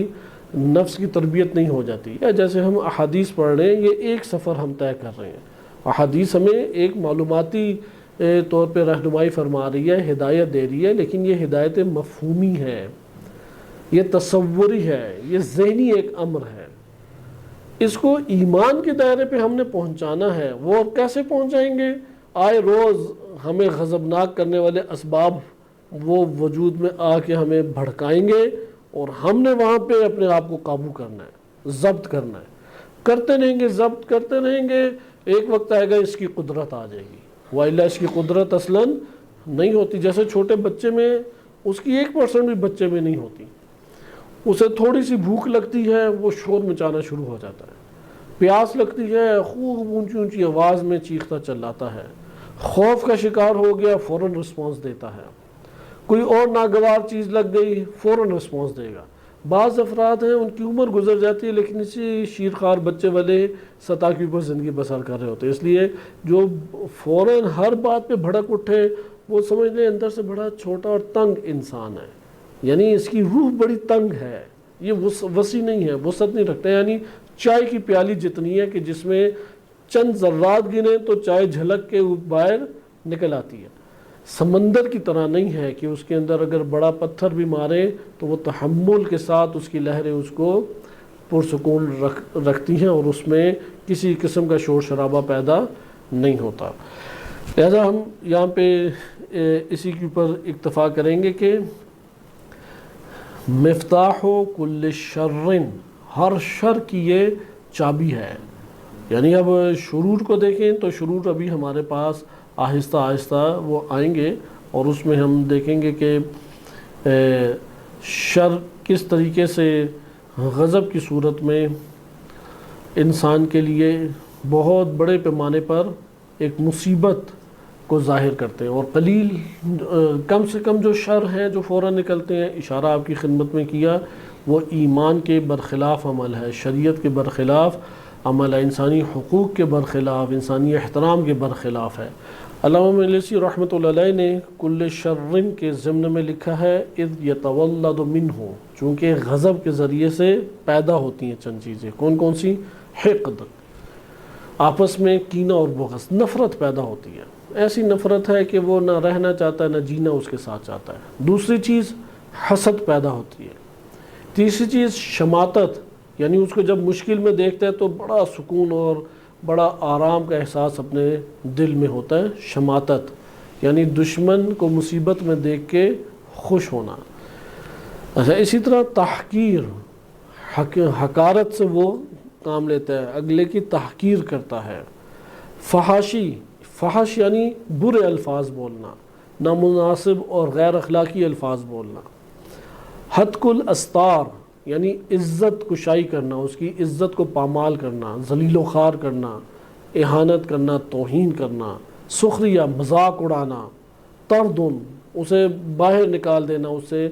نفس کی تربیت نہیں ہو جاتی. یا جیسے ہم احادیث پڑھ رہے ہیں، یہ ایک سفر ہم طے کر رہے ہیں. احادیث ہمیں ایک معلوماتی طور پہ رہنمائی فرما رہی ہے، ہدایت دے رہی ہے، لیکن یہ ہدایت مفہومی ہے، یہ تصوری ہے، یہ ذہنی ایک امر ہے. اس کو ایمان کے دائرے پہ ہم نے پہنچانا ہے. وہ کیسے پہنچائیں گے؟ آئے روز ہمیں غضبناک کرنے والے اسباب وہ وجود میں آ کے ہمیں بھڑکائیں گے اور ہم نے وہاں پہ اپنے آپ کو قابو کرنا ہے، ضبط کرنا ہے. کرتے رہیں گے، ضبط کرتے رہیں گے، ایک وقت آئے گا اس کی قدرت آ جائے گی. وَإِلَّا اس کی قدرت اصلاً نہیں ہوتی. جیسے چھوٹے بچے میں اس کی 1% بھی بچے میں نہیں ہوتی. اسے تھوڑی سی بھوک لگتی ہے وہ شور مچانا شروع ہو جاتا ہے، پیاس لگتی ہے خوب اونچی اونچی آواز میں چیختا چلاتا ہے، خوف کا شکار ہو گیا فوراً رسپانس دیتا ہے، کوئی اور ناگوار چیز لگ گئی فوراً رسپانس دے گا. بعض افراد ہیں ان کی عمر گزر جاتی ہے لیکن اسی شیرخوار بچے والے سطح کے اوپر زندگی بسر کر رہے ہوتے ہیں. اس لیے جو فوراً ہر بات پہ بھڑک اٹھے وہ سمجھ لیں اندر سے بڑا چھوٹا اور تنگ انسان ہے. یعنی اس کی روح بڑی تنگ ہے، یہ وسیع نہیں ہے، وسعت نہیں رکھتا. یعنی چائے کی پیالی جتنی ہے کہ جس میں چند ذرات گنے تو چائے جھلک کے باہر نکل آتی ہے. سمندر کی طرح نہیں ہے کہ اس کے اندر اگر بڑا پتھر بھی مارے تو وہ تحمل کے ساتھ اس کی لہریں اس کو پرسکون رکھتی ہیں اور اس میں کسی قسم کا شور شرابہ پیدا نہیں ہوتا. لہذا ہم یہاں پہ اسی کے اوپر اکتفا کریں گے کہ مفتاح کل شر، ہر شر کی یہ چابی ہے. یعنی اب شرور کو دیکھیں تو شرور ابھی ہمارے پاس آہستہ آہستہ وہ آئیں گے اور اس میں ہم دیکھیں گے کہ شر کس طریقے سے غضب کی صورت میں انسان کے لیے بہت بڑے پیمانے پر ایک مصیبت کو ظاہر کرتے ہیں. اور قلیل کم سے کم جو شر ہیں جو فوراً نکلتے ہیں، اشارہ آپ کی خدمت میں کیا، وہ ایمان کے برخلاف عمل ہے، شریعت کے برخلاف عمل ہے، انسانی حقوق کے برخلاف، انسانی احترام کے برخلاف ہے. علامہ مجلسی رحمۃ اللہ علیہ نے کل شرن کے ضمن میں لکھا ہے اذ یتولد منہ، چونکہ غضب کے ذریعے سے پیدا ہوتی ہیں چند چیزیں. کون کون سی؟ حقد، آپس میں کینہ اور بغض، نفرت پیدا ہوتی ہے. ایسی نفرت ہے کہ وہ نہ رہنا چاہتا ہے نہ جینا اس کے ساتھ چاہتا ہے. دوسری چیز حسد پیدا ہوتی ہے. تیسری چیز شماتت، یعنی اس کو جب مشکل میں دیکھتا ہے تو بڑا سکون اور بڑا آرام کا احساس اپنے دل میں ہوتا ہے. شماتت یعنی دشمن کو مصیبت میں دیکھ کے خوش ہونا. اچھا، اسی طرح تحقیر، حقارت سے وہ کام لیتا ہے، اگلے کی تحقیر کرتا ہے. فحاشی، فحش یعنی برے الفاظ بولنا، نامناسب اور غیر اخلاقی الفاظ بولنا. ہتک الاستار یعنی عزت کشائی کرنا، اس کی عزت کو پامال کرنا، ذلیل و خوار کرنا، اہانت کرنا، توہین کرنا. سخریہ، مذاق اڑانا. تردن، اسے باہر نکال دینا، اسے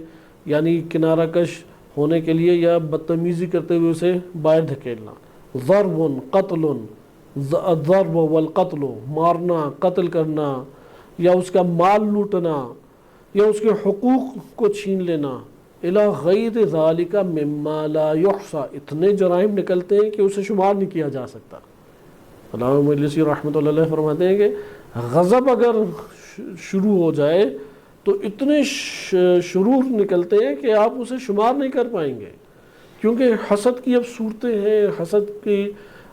یعنی کنارہ کش ہونے کے لیے یا بدتمیزی کرتے ہوئے اسے باہر دھکیلنا. ضرب، قتل، الضرب والقتل، مارنا، قتل کرنا، یا اس کا مال لوٹنا، یا اس کے حقوق کو چھین لینا. الی غیر ذالک مما لا یحصی، اتنے جرائم نکلتے ہیں کہ اسے شمار نہیں کیا جا سکتا. علامہ مجلسی رحمۃ اللہ علیہ فرماتے ہیں کہ غضب اگر شروع ہو جائے تو اتنے شرور نکلتے ہیں کہ آپ اسے شمار نہیں کر پائیں گے، کیونکہ حسد کی اب صورتیں ہیں، حسد کی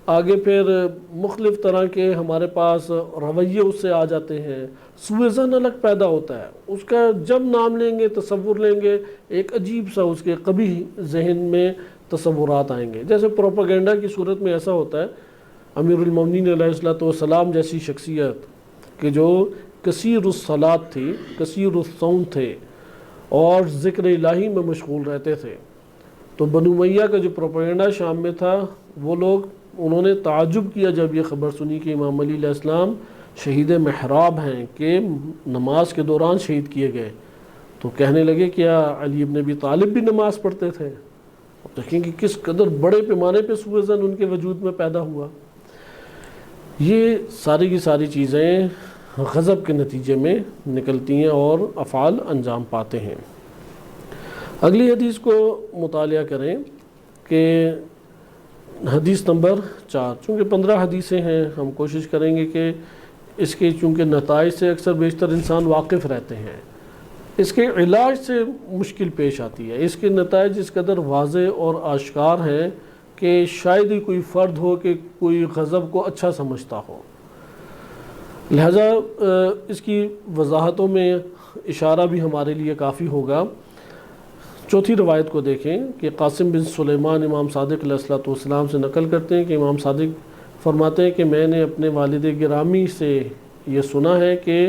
آگے پھر مختلف طرح کے ہمارے پاس رویے اس سے آ جاتے ہیں، سوء ظن الگ پیدا ہوتا ہے، اس کا جب نام لیں گے، تصور لیں گے، ایک عجیب سا اس کے قبیح ذہن میں تصورات آئیں گے۔ جیسے پروپیگنڈا کی صورت میں ایسا ہوتا ہے، امیر المومنین علیہ السلام جیسی شخصیت کہ جو کثیر الصلاۃ تھی، کثیر الصوم تھے اور ذکر الہی میں مشغول رہتے تھے، تو بنو امیہ کا جو پروپیگنڈا شام میں تھا، وہ لوگ انہوں نے تعجب کیا جب یہ خبر سنی کہ امام علی علیہ السلام شہید محراب ہیں، کہ نماز کے دوران شہید کیے گئے، تو کہنے لگے کیا علی ابن ابی طالب بھی نماز پڑھتے تھے؟ اب دیکھیں کہ کس قدر بڑے پیمانے پہ سوء ظن ان کے وجود میں پیدا ہوا۔ یہ ساری کی ساری چیزیں غضب کے نتیجے میں نکلتی ہیں اور افعال انجام پاتے ہیں۔ اگلی حدیث کو مطالعہ کریں کہ حدیث نمبر 4، چونکہ 15 حدیثیں ہیں، ہم کوشش کریں گے کہ اس کے چونکہ نتائج سے اکثر بیشتر انسان واقف رہتے ہیں، اس کے علاج سے مشکل پیش آتی ہے، اس کے نتائج اس قدر واضح اور آشکار ہیں کہ شاید ہی کوئی فرد ہو کہ کوئی غضب کو اچھا سمجھتا ہو، لہذا اس کی وضاحتوں میں اشارہ بھی ہمارے لیے کافی ہوگا۔ چوتھی روایت کو دیکھیں کہ قاسم بن سلیمان امام صادق علیہ السلام سے نقل کرتے ہیں کہ امام صادق فرماتے ہیں کہ میں نے اپنے والد گرامی سے یہ سنا ہے کہ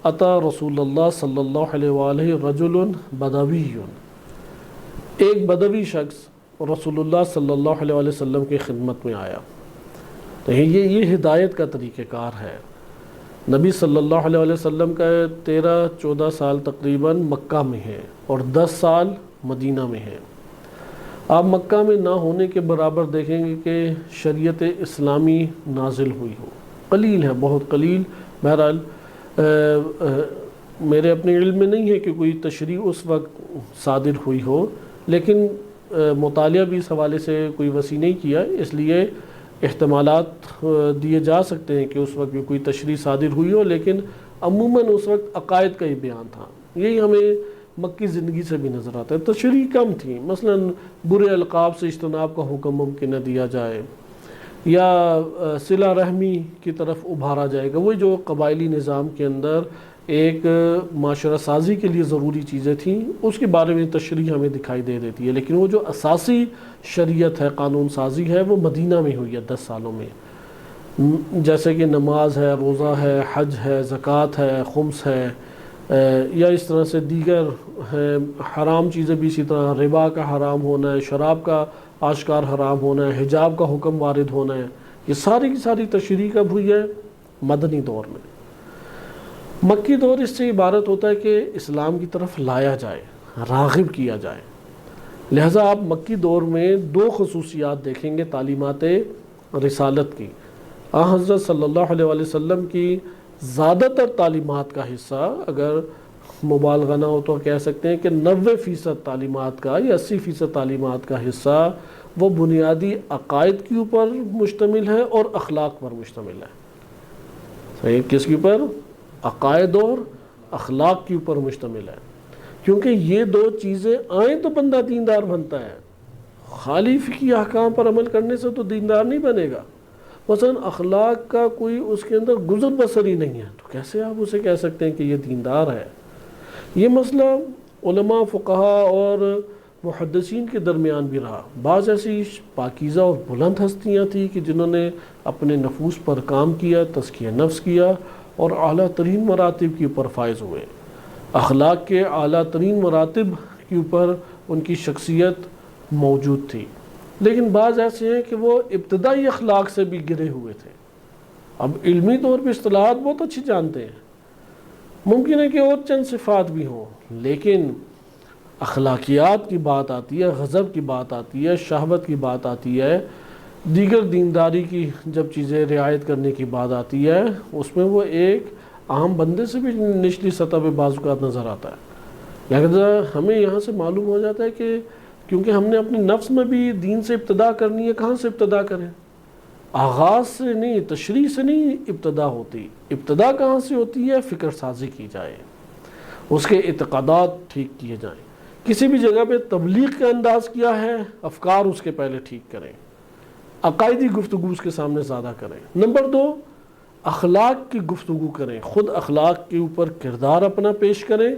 اتا رسول اللہ صلی اللہ علیہ وآلہ رجل بدوی، ایک بدوی شخص رسول اللہ صلی اللہ علیہ وآلہ وسلم کی خدمت میں آیا۔ تو یہ ہدایت کا طریقہ کار ہے۔ نبی صلی اللہ علیہ وآلہ وسلم کا 13-14 سال تقریباً مکہ میں ہے اور 10 سال مدینہ میں ہے۔ آپ مکہ میں نہ ہونے کے برابر دیکھیں گے کہ شریعت اسلامی نازل ہوئی ہو، قلیل ہے، بہت قلیل۔ بہرحال میرے اپنے علم میں نہیں ہے کہ کوئی تشریع اس وقت صادر ہوئی ہو، لیکن مطالعہ بھی اس حوالے سے کوئی وسیع نہیں کیا، اس لیے احتمالات دیے جا سکتے ہیں کہ اس وقت بھی کوئی تشریع صادر ہوئی ہو، لیکن عموماً اس وقت عقائد کا ہی بیان تھا۔ یہی ہمیں مکی زندگی سے بھی نظر آتا ہے، تشریع کم تھی، مثلا برے القاب سے اجتناب کا حکم ممکن دیا جائے یا صلہ رحمی کی طرف ابھارا جائے گا، وہ جو قبائلی نظام کے اندر ایک معاشرہ سازی کے لیے ضروری چیزیں تھیں، اس کے بارے میں تشریح ہمیں دکھائی دے دیتی ہے، لیکن وہ جو اساسی شریعت ہے، قانون سازی ہے، وہ مدینہ میں ہوئی ہے 10 سالوں میں، جیسے کہ نماز ہے، روزہ ہے، حج ہے، زکوٰۃ ہے، خمس ہے، یا اس طرح سے دیگر حرام چیزیں بھی اسی طرح، ربا کا حرام ہونا ہے، شراب کا آشکار حرام ہونا ہے، حجاب کا حکم وارد ہونا ہے، یہ ساری کی ساری تشریح کب ہوئی ہے؟ مدنی دور میں۔ مکی دور اس سے عبارت ہوتا ہے کہ اسلام کی طرف لایا جائے، راغب کیا جائے، لہٰذا آپ مکی دور میں 2 خصوصیات دیکھیں گے تعلیمات رسالت کی۔ حضرت صلی اللہ علیہ وآلہ وسلم کی زیادہ تر تعلیمات کا حصہ، اگر مبالغہ نہ ہو تو کہہ سکتے ہیں کہ 90% تعلیمات کا یا 80% تعلیمات کا حصہ وہ بنیادی عقائد کے اوپر مشتمل ہے اور اخلاق پر مشتمل ہے۔ صحیح، کس کے اوپر؟ عقائد اور اخلاق کے اوپر مشتمل ہے، کیونکہ یہ 2 چیزیں آئیں تو بندہ دیندار بنتا ہے، خالی فقہی احکام پر عمل کرنے سے تو دیندار نہیں بنے گا۔ مثلا اخلاق کا کوئی اس کے اندر گزر بسر ہی نہیں ہے، تو کیسے آپ اسے کہہ سکتے ہیں کہ یہ دیندار ہے؟ یہ مسئلہ علماء، فقہا اور محدثین کے درمیان بھی رہا۔ بعض ایسی پاکیزہ اور بلند ہستیاں تھیں کہ جنہوں نے اپنے نفوس پر کام کیا، تزکیہ نفس کیا اور اعلیٰ ترین مراتب کے اوپر فائز ہوئے، اخلاق کے اعلیٰ ترین مراتب کے اوپر ان کی شخصیت موجود تھی۔ لیکن بعض ایسے ہیں کہ وہ ابتدائی اخلاق سے بھی گرے ہوئے تھے۔ اب علمی طور پہ اصطلاحات بہت اچھی جانتے ہیں، ممکن ہے کہ اور چند صفات بھی ہوں، لیکن اخلاقیات کی بات آتی ہے، غضب کی بات آتی ہے، شہوت کی بات آتی ہے، دیگر دینداری کی جب چیزیں رعایت کرنے کی بات آتی ہے، اس میں وہ ایک عام بندے سے بھی نچلی سطح پہ بعض اوقات نظر آتا ہے۔ لہذا ہمیں یہاں سے معلوم ہو جاتا ہے کہ کیونکہ ہم نے اپنے نفس میں بھی دین سے ابتدا کرنی ہے، کہاں سے ابتدا کریں؟ آغاز سے نہیں، تشریح سے نہیں ابتدا ہوتی، ابتدا کہاں سے ہوتی ہے؟ فکر سازی کی جائے، اس کے اعتقادات ٹھیک کیے جائیں۔ کسی بھی جگہ پہ تبلیغ کا انداز کیا ہے، افکار اس کے پہلے ٹھیک کریں، عقائدی گفتگو اس کے سامنے زیادہ کریں۔ نمبر 2، اخلاق کی گفتگو کریں، خود اخلاق کے اوپر کردار اپنا پیش کریں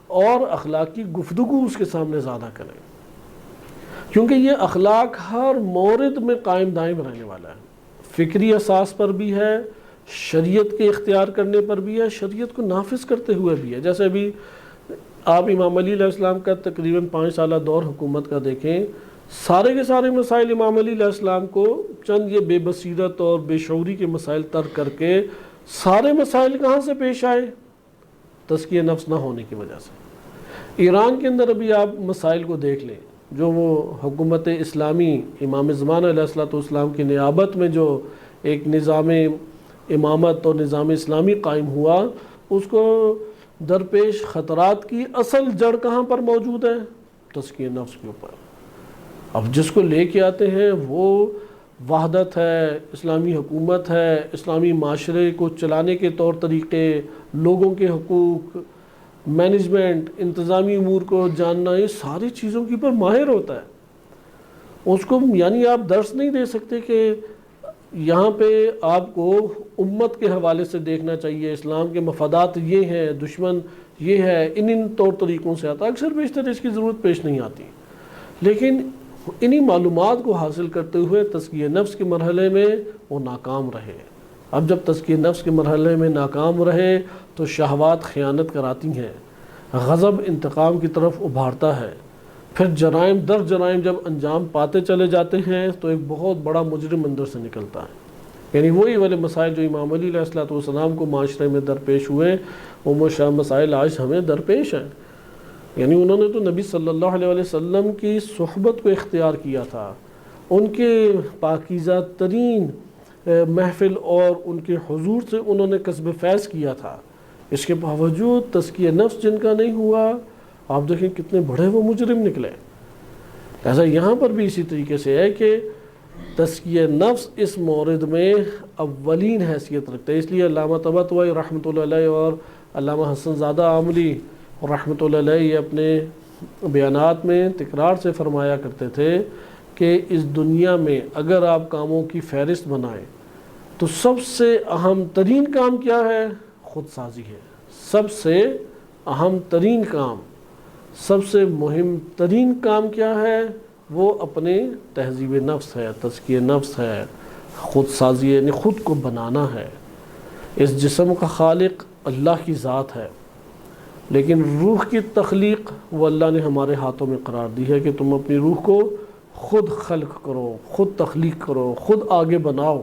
اور اخلاقی گفتگو اس کے سامنے زیادہ کریں، کیونکہ یہ اخلاق ہر مورد میں قائم دائم رہنے والا ہے، فکری اساس پر بھی ہے، شریعت کے اختیار کرنے پر بھی ہے، شریعت کو نافذ کرتے ہوئے بھی ہے۔ جیسے ابھی آپ امام علی علیہ السلام کا تقریباً 5 سالہ دور حکومت کا دیکھیں، سارے کے سارے مسائل امام علی علیہ السلام کو چند یہ بے بصیرت اور بے شعوری کے مسائل ترک کر کے سارے مسائل کہاں سے پیش آئے؟ تزکیہ نفس نہ ہونے کی وجہ سے۔ ایران کے اندر ابھی آپ مسائل کو دیکھ لیں، جو وہ حکومت اسلامی امام زمان علیہ السلام کی نیابت میں جو ایک نظام امامت اور نظام اسلامی قائم ہوا، اس کو درپیش خطرات کی اصل جڑ کہاں پر موجود ہے؟ تزکیہ نفس کے اوپر۔ اب جس کو لے کے آتے ہیں وہ وحدت ہے، اسلامی حکومت ہے، اسلامی معاشرے کو چلانے کے طور طریقے، لوگوں کے حقوق، مینجمنٹ، انتظامی امور کو جاننا، یہ ساری چیزوں کے اوپر ماہر ہوتا ہے۔ اس کو یعنی آپ درس نہیں دے سکتے کہ یہاں پہ آپ کو امت کے حوالے سے دیکھنا چاہیے، اسلام کے مفادات یہ ہیں، دشمن یہ ہے، ان طور طریقوں سے آتا ہے۔ اکثر بیشتر اس کی ضرورت پیش نہیں آتی، لیکن انہی معلومات کو حاصل کرتے ہوئے تزکیہ نفس کے مرحلے میں وہ ناکام رہے۔ اب جب تزکیہ نفس کے مرحلے میں ناکام رہے تو شہوات خیانت کراتی ہیں، غضب انتقام کی طرف ابھارتا ہے، پھر جرائم در جرائم جب انجام پاتے چلے جاتے ہیں تو ایک بہت بڑا مجرم اندر سے نکلتا ہے۔ یعنی وہی والے مسائل جو امام علی علیہ السلام کو معاشرے میں درپیش ہوئے، وہ مسائل آج ہمیں درپیش ہیں۔ یعنی انہوں نے تو نبی صلی اللہ علیہ وسلم کی صحبت کو اختیار کیا تھا، ان کے پاکیزہ ترین محفل اور ان کے حضور سے انہوں نے کسب فیض کیا تھا، اس کے باوجود تزکیہ نفس جن کا نہیں ہوا، آپ دیکھیں کتنے بڑے وہ مجرم نکلے۔ ایسا یہاں پر بھی اسی طریقے سے ہے کہ تزکیہ نفس اس مورد میں اولین حیثیت رکھتا ہے۔ اس لیے علامہ طباطبائی رحمۃ اللہ علیہ اور علامہ حسن زادہ عاملی رحمۃ اللہ علیہ یہ اپنے بیانات میں تکرار سے فرمایا کرتے تھے کہ اس دنیا میں اگر آپ کاموں کی فہرست بنائیں تو سب سے اہم ترین کام کیا ہے؟ خود سازی ہے۔ سب سے اہم ترین کام، سب سے مہم ترین کام کیا ہے؟ وہ اپنے تہذیب نفس ہے، تزکیہ نفس ہے، خود سازی یعنی خود کو بنانا ہے۔ اس جسم کا خالق اللہ کی ذات ہے، لیکن روح کی تخلیق وہ اللہ نے ہمارے ہاتھوں میں قرار دی ہے کہ تم اپنی روح کو خود خلق کرو، خود تخلیق کرو، خود آگے بناؤ،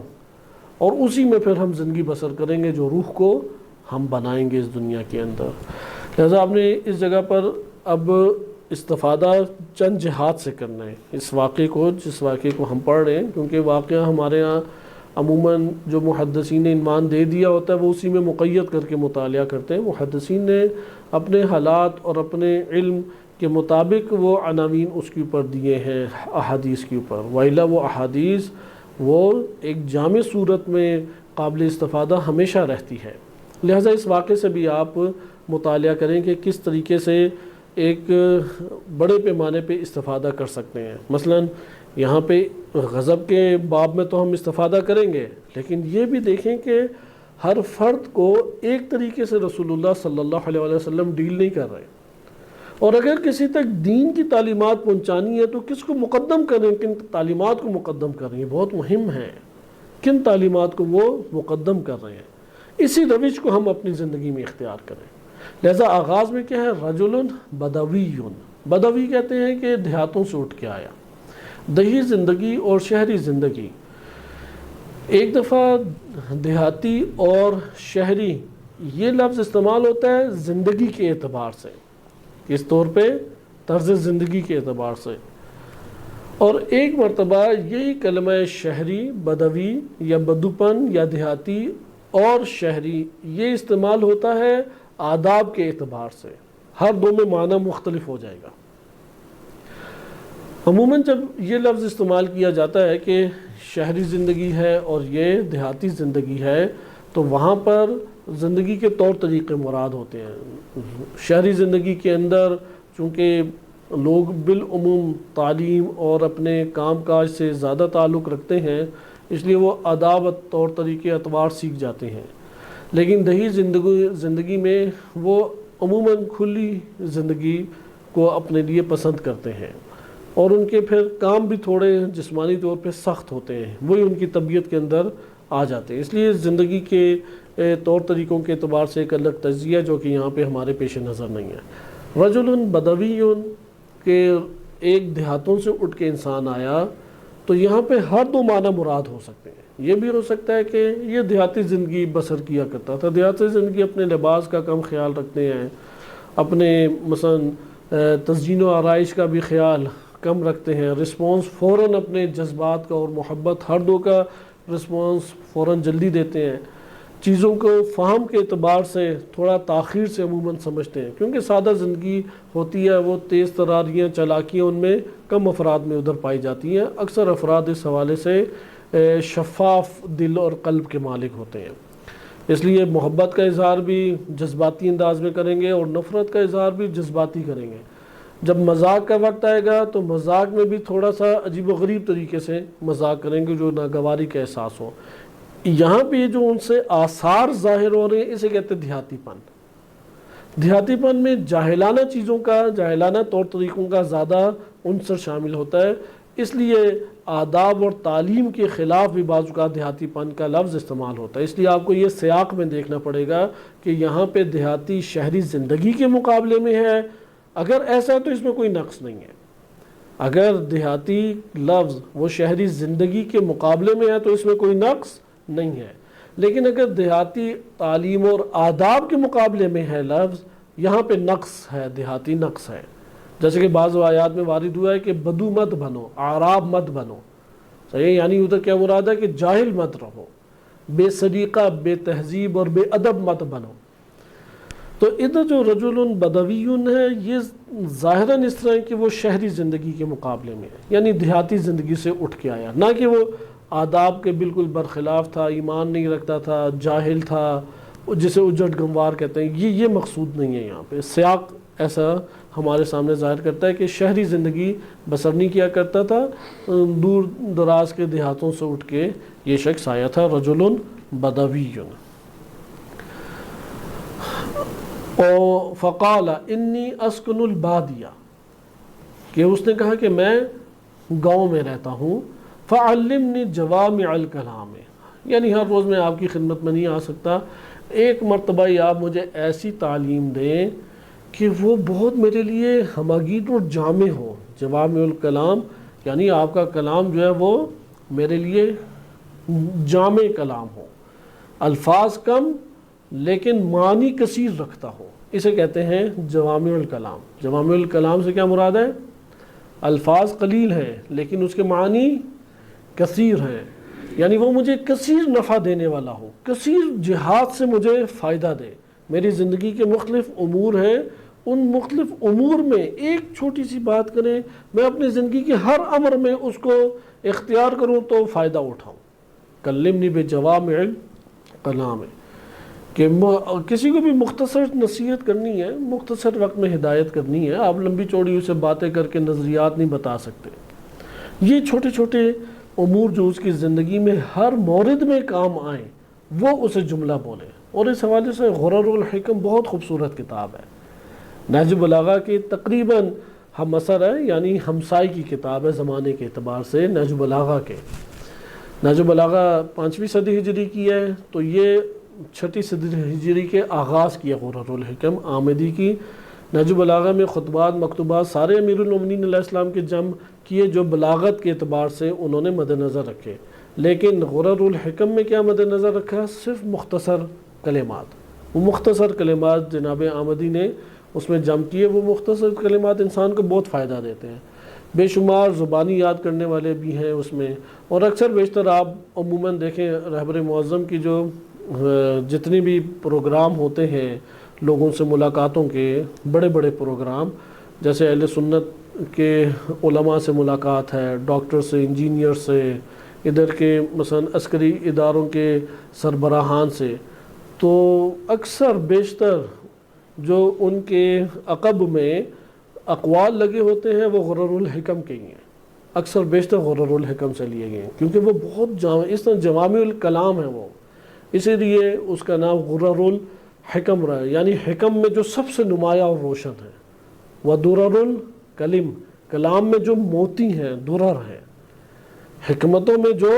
اور اسی میں پھر ہم زندگی بسر کریں گے جو روح کو ہم بنائیں گے اس دنیا کے اندر۔ لہذا آپ نے اس جگہ پر اب استفادہ چند جہات سے کرنا ہے اس واقعے کو، جس واقعے کو ہم پڑھ رہے ہیں، کیونکہ واقعہ ہمارے ہاں عموماً جو محدثین نے عنوان دے دیا ہوتا ہے وہ اسی میں مقید کر کے مطالعہ کرتے ہیں۔ محدثین نے اپنے حالات اور اپنے علم کے مطابق وہ عناوین اس کے اوپر دیے ہیں احادیث کے اوپر، وإلا وہ احادیث وہ ایک جامع صورت میں قابل استفادہ ہمیشہ رہتی ہے۔ لہذا اس واقعے سے بھی آپ مطالعہ کریں کہ کس طریقے سے ایک بڑے پیمانے پہ استفادہ کر سکتے ہیں۔ مثلا یہاں پہ غضب کے باب میں تو ہم استفادہ کریں گے، لیکن یہ بھی دیکھیں کہ ہر فرد کو ایک طریقے سے رسول اللہ صلی اللہ علیہ وسلم ڈیل نہیں کر رہے، اور اگر کسی تک دین کی تعلیمات پہنچانی ہے تو کس کو مقدم کریں، کن تعلیمات کو مقدم کر رہے ہیں، بہت مہم ہے کن تعلیمات کو وہ مقدم کر رہے ہیں۔ اسی روش کو ہم اپنی زندگی میں اختیار کریں۔ لہذا آغاز میں کیا ہے؟ رجل بدوی، بدوی کہتے ہیں کہ دیہاتوں سے اٹھ کے آیا۔ دیہی زندگی اور شہری زندگی، ایک دفعہ دیہاتی اور شہری یہ لفظ استعمال ہوتا ہے زندگی کے اعتبار سے، اس طور پہ طرز زندگی کے اعتبار سے، اور ایک مرتبہ یہی کلمہ شہری، بدوی یا بدوپن یا دیہاتی اور شہری یہ استعمال ہوتا ہے آداب کے اعتبار سے، ہر دو میں معنی مختلف ہو جائے گا۔ عموماً جب یہ لفظ استعمال کیا جاتا ہے کہ شہری زندگی ہے اور یہ دیہاتی زندگی ہے تو وہاں پر زندگی کے طور طریقے مراد ہوتے ہیں۔ شہری زندگی کے اندر چونکہ لوگ بالعموم تعلیم اور اپنے کام کاج سے زیادہ تعلق رکھتے ہیں، اس لیے وہ آداب طور طریقے اطوار سیکھ جاتے ہیں، لیکن دیہی زندگی میں وہ عموماً کھلی زندگی کو اپنے لیے پسند کرتے ہیں، اور ان کے پھر کام بھی تھوڑے جسمانی طور پہ سخت ہوتے ہیں، وہی ان کی طبیعت کے اندر آ جاتے ہیں۔ اس لیے زندگی کے طور طریقوں کے اعتبار سے ایک الگ تجزیہ جو کہ یہاں پہ ہمارے پیش نظر نہیں ہے۔ رجل بدوی کہ ایک دیہاتوں سے اٹھ کے انسان آیا، تو یہاں پہ ہر دو معنی مراد ہو سکتے ہیں۔ یہ بھی ہو سکتا ہے کہ یہ دیہاتی زندگی بسر کیا کرتا تھا، دیہاتی زندگی اپنے لباس کا کم خیال رکھتے ہیں، اپنے مثلا تزئین و آرائش کا بھی خیال کم رکھتے ہیں، رسپانس فوراً اپنے جذبات کا اور محبت ہر دو کا رسپانس فوراً جلدی دیتے ہیں، چیزوں کو فہم کے اعتبار سے تھوڑا تاخیر سے عموماً سمجھتے ہیں، کیونکہ سادہ زندگی ہوتی ہے، وہ تیز تراریاں چالاکیاں ان میں کم افراد میں ادھر پائی جاتی ہیں۔ اکثر افراد اس حوالے سے شفاف دل اور قلب کے مالک ہوتے ہیں، اس لیے محبت کا اظہار بھی جذباتی انداز میں کریں گے اور نفرت کا اظہار بھی جذباتی کریں گے۔ جب مذاق کا وقت آئے گا تو مذاق میں بھی تھوڑا سا عجیب و غریب طریقے سے مذاق کریں گے جو ناگواری کا احساس ہو۔ یہاں پہ جو ان سے آثار ظاہر ہو رہے ہیں اسے کہتے ہیں دیہاتی پن۔ دیہاتی پن میں جاہلانہ چیزوں کا، جاہلانہ طور طریقوں کا زیادہ عنصر شامل ہوتا ہے، اس لیے آداب اور تعلیم کے خلاف بھی بعض اوقات دیہاتی پن کا لفظ استعمال ہوتا ہے۔ اس لیے آپ کو یہ سیاق میں دیکھنا پڑے گا کہ یہاں پہ دیہاتی شہری زندگی کے مقابلے میں ہے، اگر ایسا ہے تو اس میں کوئی نقص نہیں ہے۔ اگر دیہاتی لفظ وہ شہری زندگی کے مقابلے میں ہے تو اس میں کوئی نقص نہیں ہے، لیکن اگر دیہاتی تعلیم اور آداب کے مقابلے میں ہے لفظ، یہاں پہ نقص ہے، دیہاتی نقص ہے۔ جیسے کہ بعض آیات میں وارد ہوا ہے کہ بدو مت بنو، اعراب مت بنو، صحیح، یعنی ادھر کیا مراد ہے کہ جاہل مت رہو، بے سلیقہ، بے تہذیب اور بے ادب مت بنو۔ تو ادھر جو رجل بدوی ہے یہ ظاہراً اس طرح ہے کہ وہ شہری زندگی کے مقابلے میں ہے، یعنی دیہاتی زندگی سے اٹھ کے آیا، نہ کہ وہ آداب کے بالکل برخلاف تھا، ایمان نہیں رکھتا تھا، جاہل تھا، جسے اجڑ گنوار کہتے ہیں۔ یہ مقصود نہیں ہے، یہاں پہ سیاق ایسا ہمارے سامنے ظاہر کرتا ہے کہ شہری زندگی بسر نہیں کیا کرتا تھا، دور دراز کے دیہاتوں سے اٹھ کے یہ شخص آیا تھا، رجل بدوی۔ فقال انی اسکن البادیہ، کہ اس نے کہا کہ میں گاؤں میں رہتا ہوں، فعلمنی جوامع الکلام، یعنی ہر روز میں آپ کی خدمت میں نہیں آ سکتا، ایک مرتبہ ہی آپ مجھے ایسی تعلیم دیں کہ وہ بہت میرے لیے ہمگیر اور جامع ہو۔ جوامع الکلام یعنی آپ کا کلام جو ہے وہ میرے لیے جامع کلام ہو، الفاظ کم لیکن معنی کثیر رکھتا ہو، اسے کہتے ہیں جوامع الکلام۔ جوامع الکلام سے کیا مراد ہے؟ الفاظ قلیل ہیں لیکن اس کے معنی کثیر ہیں، یعنی وہ مجھے کثیر نفع دینے والا ہو، کثیر جہات سے مجھے فائدہ دے۔ میری زندگی کے مختلف امور ہیں، ان مختلف امور میں ایک چھوٹی سی بات کریں، میں اپنی زندگی کے ہر امر میں اس کو اختیار کروں تو فائدہ اٹھاؤں۔ کلمنی بجوامع الکلام، کہ کسی کو بھی مختصر نصیحت کرنی ہے، مختصر وقت میں ہدایت کرنی ہے، آپ لمبی چوڑی اسے باتیں کر کے نظریات نہیں بتا سکتے۔ یہ چھوٹے چھوٹے امور جو اس کی زندگی میں ہر مورد میں کام آئیں وہ اسے جملہ بولے، اور اس حوالے سے غرر الحکم بہت خوبصورت کتاب ہے، نہج البلاغہ کی تقریباً ہم اثر ہے، یعنی ہمسائی کی کتاب ہے زمانے کے اعتبار سے نہج البلاغہ کے۔ نہج البلاغہ 5ویں صدی ہجری کی ہے، تو یہ 6 صدی ہجری کے آغاز کی ہے غرر الحکم آمدی کی۔ نہج البلاغہ میں خطبات، مکتوبات سارے امیر المومنین علیہ السلام کے جمع کیے جو بلاغت کے اعتبار سے انہوں نے مد نظر رکھے، لیکن غرر الحکم میں کیا مد نظر رکھا؟ صرف مختصر کلمات، وہ مختصر کلمات جناب آمدی نے اس میں جمع کیے۔ وہ مختصر کلمات انسان کو بہت فائدہ دیتے ہیں، بے شمار زبانی یاد کرنے والے بھی ہیں اس میں، اور اکثر بیشتر آپ عموماً دیکھیں رہبر معظم کی جو جتنی بھی پروگرام ہوتے ہیں لوگوں سے ملاقاتوں کے، بڑے بڑے پروگرام، جیسے اہل سنت کے علماء سے ملاقات ہے، ڈاکٹر سے، انجینئر سے، ادھر کے مثلا عسکری اداروں کے سربراہان سے، تو اکثر بیشتر جو ان کے عقب میں اقوال لگے ہوتے ہیں وہ غرر الحکم کے ہی ہیں، اکثر بیشتر غرر الحکم سے لیے گئے ہیں، کیونکہ وہ بہت اس طرح جوامع الکلام ہے وہ، اسی لیے اس کا نام غرر الحکم رہا ہے، یعنی حکم میں جو سب سے نمایاں اور روشن ہے۔ وَدُرَرُ الکلم، کلام میں جو موتی ہیں، درر ہیں، حکمتوں میں جو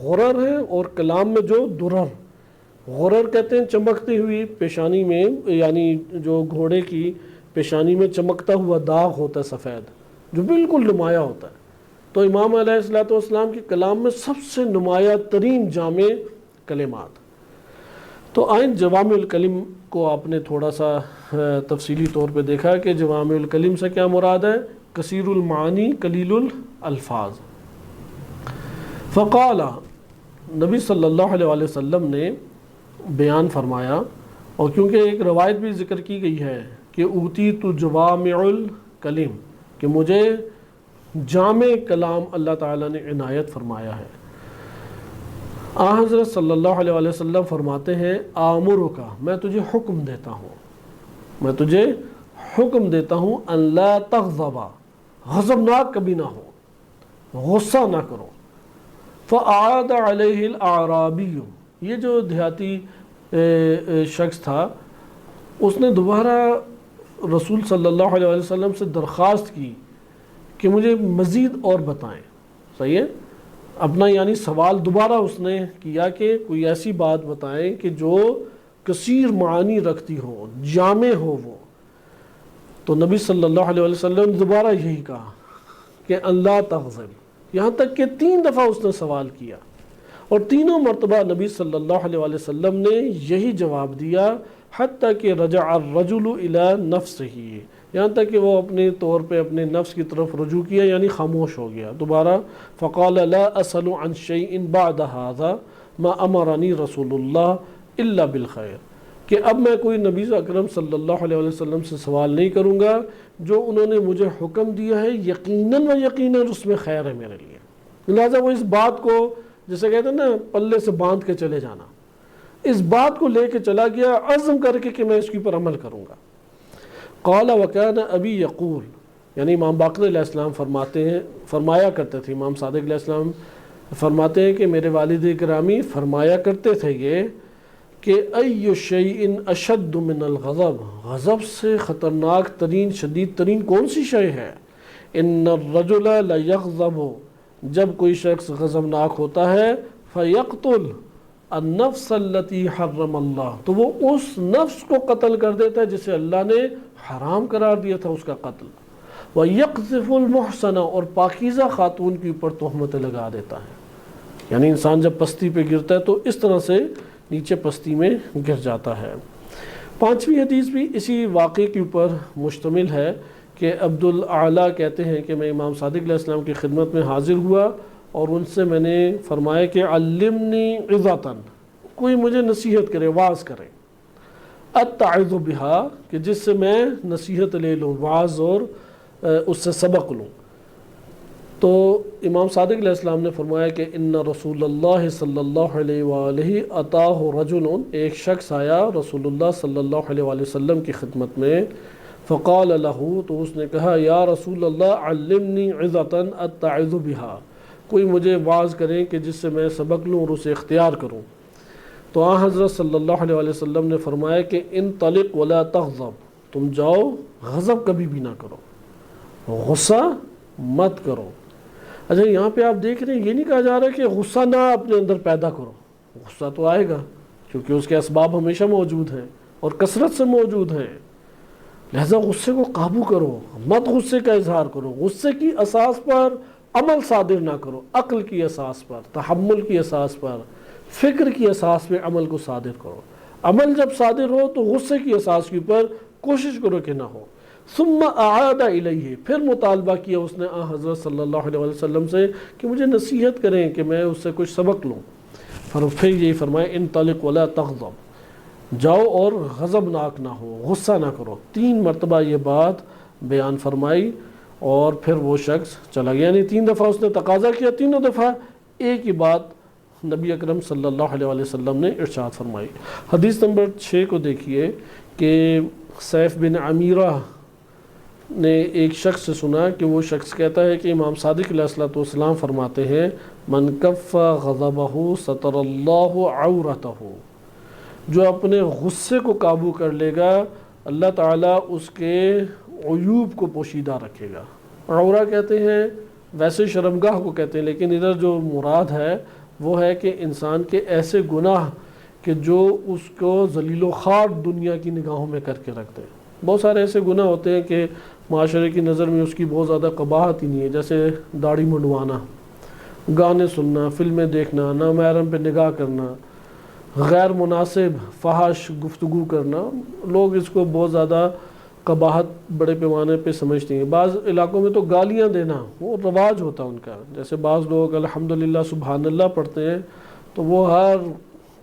غرر ہے اور کلام میں جو درر۔ غرر کہتے ہیں چمکتی ہوئی پیشانی میں، یعنی جو گھوڑے کی پیشانی میں چمکتا ہوا داغ ہوتا ہے سفید، جو بالکل نمایاں ہوتا ہے۔ تو امام علیہ السلام کے کلام میں سب سے نمایاں ترین جامع کلمات۔ تو آئین جوامع الکلم کو آپ نے تھوڑا سا تفصیلی طور پہ دیکھا کہ جوامع الکلم سے کیا مراد ہے؟ کثیر المعانی قلیل الالفاظ۔ فقال، نبی صلی اللہ علیہ وسلم نے بیان فرمایا، اور کیونکہ ایک روایت بھی ذکر کی گئی ہے کہ اوتیت جوامع الکلم، کہ مجھے جامع کلام اللہ تعالیٰ نے عنایت فرمایا ہے۔ حضرت صلی اللہ علیہ وسلم فرماتے ہیں آمرک، میں تجھے حکم دیتا ہوں، میں تجھے حکم دیتا ہوں ان لا تغضب، غضبناک کبھی نہ ہو، غصہ نہ کرو۔ فعاد علیہ الاعرابی، یہ جو دیہاتی شخص تھا اس نے دوبارہ رسول صلی اللہ علیہ وسلم سے درخواست کی کہ مجھے مزید اور بتائیں، صحیح ہے، اپنا یعنی سوال دوبارہ اس نے کیا کہ کوئی ایسی بات بتائیں کہ جو کثیر معانی رکھتی ہو، جامع ہو وہ۔ تو نبی صلی اللہ علیہ وسلم نے دوبارہ یہی کہا کہ اللہ تغضب، یہاں تک کہ 3 دفعہ اس نے سوال کیا، اور تینوں مرتبہ نبی صلی اللہ علیہ وسلم نے یہی جواب دیا، حتیٰ کہ رجع الرجل الی نفسہ، یہاں تک کہ وہ اپنے طور پہ اپنے نفس کی طرف رجوع کیا، یعنی خاموش ہو گیا دوبارہ۔ فقال لا اسأل عن شیء بعد هذا ما امرنی رسول اللہ الا بالخیر، کہ اب میں کوئی نبی اکرم صلی اللہ علیہ وسلم سے سوال نہیں کروں گا، جو انہوں نے مجھے حکم دیا ہے یقیناً و یقیناً اس میں خیر ہے میرے لیے۔ لہٰذا وہ اس بات کو، جسے کہتے ہیں نا پلے سے باندھ کے چلے جانا، اس بات کو لے کے چلا گیا عزم کر کے کہ میں اس کے اوپر عمل کروں گا۔ قال وکان ابی یقول، یعنی امام باقر علیہ السلام فرمایا کرتے تھے، امام صادق علیہ السلام فرماتے ہیں کہ میرے والد گرامی فرمایا کرتے تھے یہ کہ ای شیء اشد من الغضب، غضب سے خطرناک ترین، شدید ترین کون سی شے ہے؟ ان الرجل لیغضب، جب کوئی شخص غضبناک ہوتا ہے، فیقتل النفس التي حرم اللہ، تو وہ اس نفس کو قتل کر دیتا ہے جسے اللہ نے حرام قرار دیا تھا اس کا قتل۔ وَيَقْذِفُ الْمُحْسَنَ، اور پاکیزہ خاتون کے اوپر تہمتیں لگا دیتا ہے، یعنی انسان جب پستی پہ گرتا ہے تو اس طرح سے نیچے پستی میں گر جاتا ہے۔ 5ویں حدیث بھی اسی واقعے کے اوپر مشتمل ہے کہ عبدالاعلیٰ کہتے ہیں کہ میں امام صادق علیہ السلام کی خدمت میں حاضر ہوا اور ان سے میں نے فرمایا کہ علمنی عظتاً، کوئی مجھے نصیحت کرے، واعظ کرے، اتعظ بہا، کہ جس سے میں نصیحت لے لوں، واعظ اور اس سے سبق لوں۔ تو امام صادق علیہ السلام نے فرمایا کہ ان رسول اللہ صلی اللہ علیہ وآلہ اتاہ رجل، ایک شخص آیا رسول اللہ صلی اللہ علیہ وآلہ وسلم کی خدمت میں، فقال له، تو اس نے کہا یا رسول اللہ علمنی عظتاً اتعظ بہا، کوئی مجھے واعظ کریں کہ جس سے میں سبق لوں اور اسے اختیار کروں۔ تو آن حضرت صلی اللہ علیہ وسلم نے فرمایا کہ انطلق ولا تغضب، تم جاؤ غضب کبھی بھی نہ کرو، غصہ مت کرو۔ اچھا یہاں پہ آپ دیکھ رہے ہیں یہ نہیں کہا جا رہا کہ غصہ نہ اپنے اندر پیدا کرو، غصہ تو آئے گا کیونکہ اس کے اسباب ہمیشہ موجود ہیں اور کثرت سے موجود ہیں، لہذا غصے کو قابو کرو، مت غصے کا اظہار کرو، غصے کی اساس پر عمل صادر نہ کرو، عقل کی اساس پر، تحمل کی اساس پر، فکر کی اساس پہ عمل کو صادر کرو۔ عمل جب صادر ہو تو غصے کی اساس کے اوپر کوشش کرو کہ نہ ہو۔ ثم اعاد الیہ، پھر مطالبہ کیا اس نے حضرت صلی اللہ علیہ وسلم سے کہ مجھے نصیحت کریں کہ میں اس سے کچھ سبق لوں۔ پھر یہی فرمایا انطلق ولا تغضب، جاؤ اور غضبناک نہ ہو، غصہ نہ کرو۔ 3 مرتبہ یہ بات بیان فرمائی اور پھر وہ شخص چلا گیا، یعنی 3 دفعہ اس نے تقاضا کیا، تینوں دفعہ ایک ہی بات نبی اکرم صلی اللہ علیہ وسلم نے ارشاد فرمائی۔ حدیث نمبر 6 کو دیکھیے کہ سیف بن عمیرہ نے ایک شخص سے سنا کہ وہ شخص کہتا ہے کہ امام صادق علیہ الصلوۃ والسلام فرماتے ہیں من کف غضبہ ستر اللہ عورتہ، جو اپنے غصے کو قابو کر لے گا اللہ تعالیٰ اس کے عیوب کو پوشیدہ رکھے گا۔ عورہ کہتے ہیں ویسے شرمگاہ کو کہتے ہیں، لیکن ادھر جو مراد ہے وہ ہے کہ انسان کے ایسے گناہ کہ جو اس کو ذلیل و خوار دنیا کی نگاہوں میں کر کے رکھتے ہیں۔ بہت سارے ایسے گناہ ہوتے ہیں کہ معاشرے کی نظر میں اس کی بہت زیادہ قباحت ہی نہیں ہے، جیسے داڑھی منڈوانا، گانے سننا، فلمیں دیکھنا، نامحرم پہ نگاہ کرنا، غیر مناسب فحش گفتگو کرنا، لوگ اس کو بہت زیادہ قباحت بڑے پیمانے پہ سمجھتے ہیں۔ بعض علاقوں میں تو گالیاں دینا وہ رواج ہوتا ہے ان کا، جیسے بعض لوگ الحمدللہ سبحان اللہ پڑھتے ہیں تو وہ ہر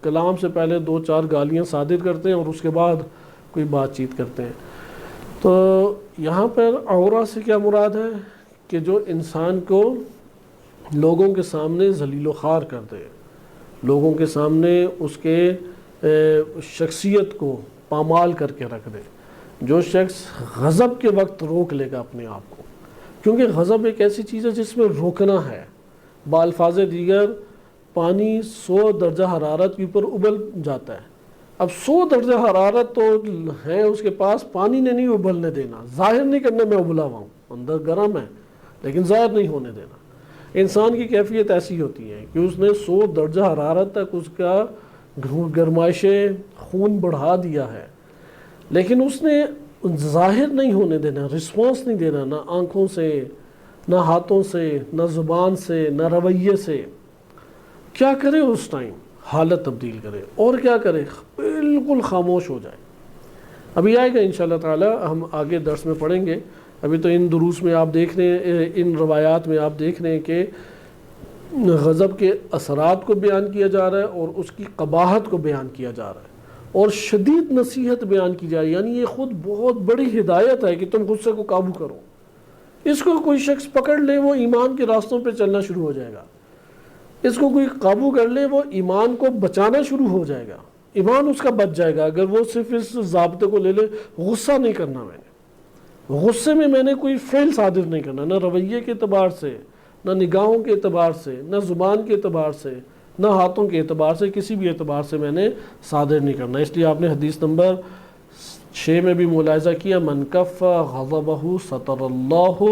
کلام سے پہلے 2-4 گالیاں صادر کرتے ہیں اور اس کے بعد کوئی بات چیت کرتے ہیں۔ تو یہاں پر عورہ سے کیا مراد ہے کہ جو انسان کو لوگوں کے سامنے ذلیل و خوار کر دے، لوگوں کے سامنے اس کے شخصیت کو پامال کر کے رکھ دے۔ جو شخص غضب کے وقت روک لے گا اپنے آپ کو، کیونکہ غضب ایک ایسی چیز ہے جس میں روکنا ہے۔ بالفاظ دیگر پانی 100 درجہ حرارت کے اوپر ابل جاتا ہے، اب 100 درجہ حرارت تو ہے اس کے پاس، پانی نے نہیں ابلنے دینا، ظاہر نہیں کرنا میں ابلا ہوا ہوں، اندر گرم ہے لیکن ظاہر نہیں ہونے دینا۔ انسان کی کیفیت ایسی ہوتی ہے کہ اس نے 100 درجہ حرارت تک اس کا گرمائش خون بڑھا دیا ہے، لیکن اس نے ظاہر نہیں ہونے دینا، رسپانس نہیں دینا، نہ آنکھوں سے، نہ ہاتھوں سے، نہ زبان سے، نہ رویے سے۔ کیا کرے اس ٹائم؟ حالت تبدیل کرے، اور کیا کرے؟ بالکل خاموش ہو جائے۔ ابھی آئے گا انشاءاللہ تعالی، ہم آگے درس میں پڑھیں گے۔ ابھی تو ان دروس میں آپ دیکھ رہے ہیں، ان روایات میں آپ دیکھ رہے ہیں کہ غضب کے اثرات کو بیان کیا جا رہا ہے اور اس کی قباحت کو بیان کیا جا رہا ہے، اور شدید نصیحت بیان کی جا رہی ہے۔ یعنی یہ خود بہت بڑی ہدایت ہے کہ تم غصے کو قابو کرو۔ اس کو کوئی شخص پکڑ لے وہ ایمان کے راستوں پہ چلنا شروع ہو جائے گا، اس کو کوئی قابو کر لے وہ ایمان کو بچانا شروع ہو جائے گا، ایمان اس کا بچ جائے گا اگر وہ صرف اس ضابطے کو لے لے غصہ نہیں کرنا، غصے میں نے کوئی فعل صادر نہیں کرنا، نہ رویے کے اعتبار سے، نہ نگاہوں کے اعتبار سے، نہ زبان کے اعتبار سے، نہ ہاتھوں کے اعتبار سے، کسی بھی اعتبار سے میں نے صادر نہیں کرنا۔ اس لیے آپ نے حدیث نمبر 6 میں بھی ملاحظہ کیا من کف غضبہ ستر اللہ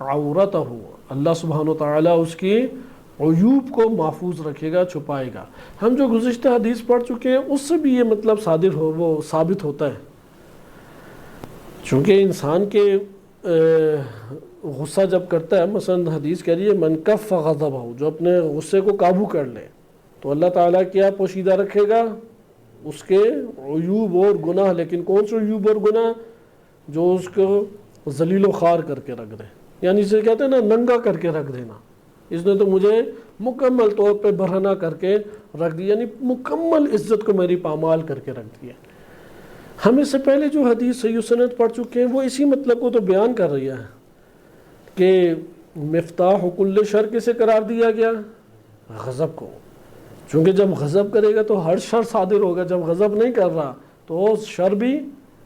عورتہ، اللہ سبحانہ وتعالی اس کی عیوب کو محفوظ رکھے گا، چھپائے گا۔ ہم جو گزشتہ حدیث پڑھ چکے ہیں اس سے بھی یہ مطلب صادر ہو وہ ثابت ہوتا ہے، چونکہ انسان کے غصہ جب کرتا ہے، مثلا حدیث کہہ رہی ہے من کف غضبہ، جو اپنے غصے کو قابو کر لے، تو اللہ تعالیٰ کیا پوشیدہ رکھے گا؟ اس کے عیوب اور گناہ۔ لیکن کون سے عیوب اور گناہ؟ جو اس کو ذلیل و خوار کر کے رکھ دے، یعنی اسے کہتے ہیں نا ننگا کر کے رکھ دینا، اس نے تو مجھے مکمل طور پہ برہنہ کر کے رکھ دیا، یعنی مکمل عزت کو میری پامال کر کے رکھ دیا۔ ہم اس سے پہلے جو حدیث صحیح سند پڑھ چکے ہیں وہ اسی مطلب کو تو بیان کر رہی ہے کہ مفتاح کل شر کسے قرار دیا گیا؟ غضب کو، چونکہ جب غضب کرے گا تو ہر شر صادر ہوگا، جب غضب نہیں کر رہا تو شر بھی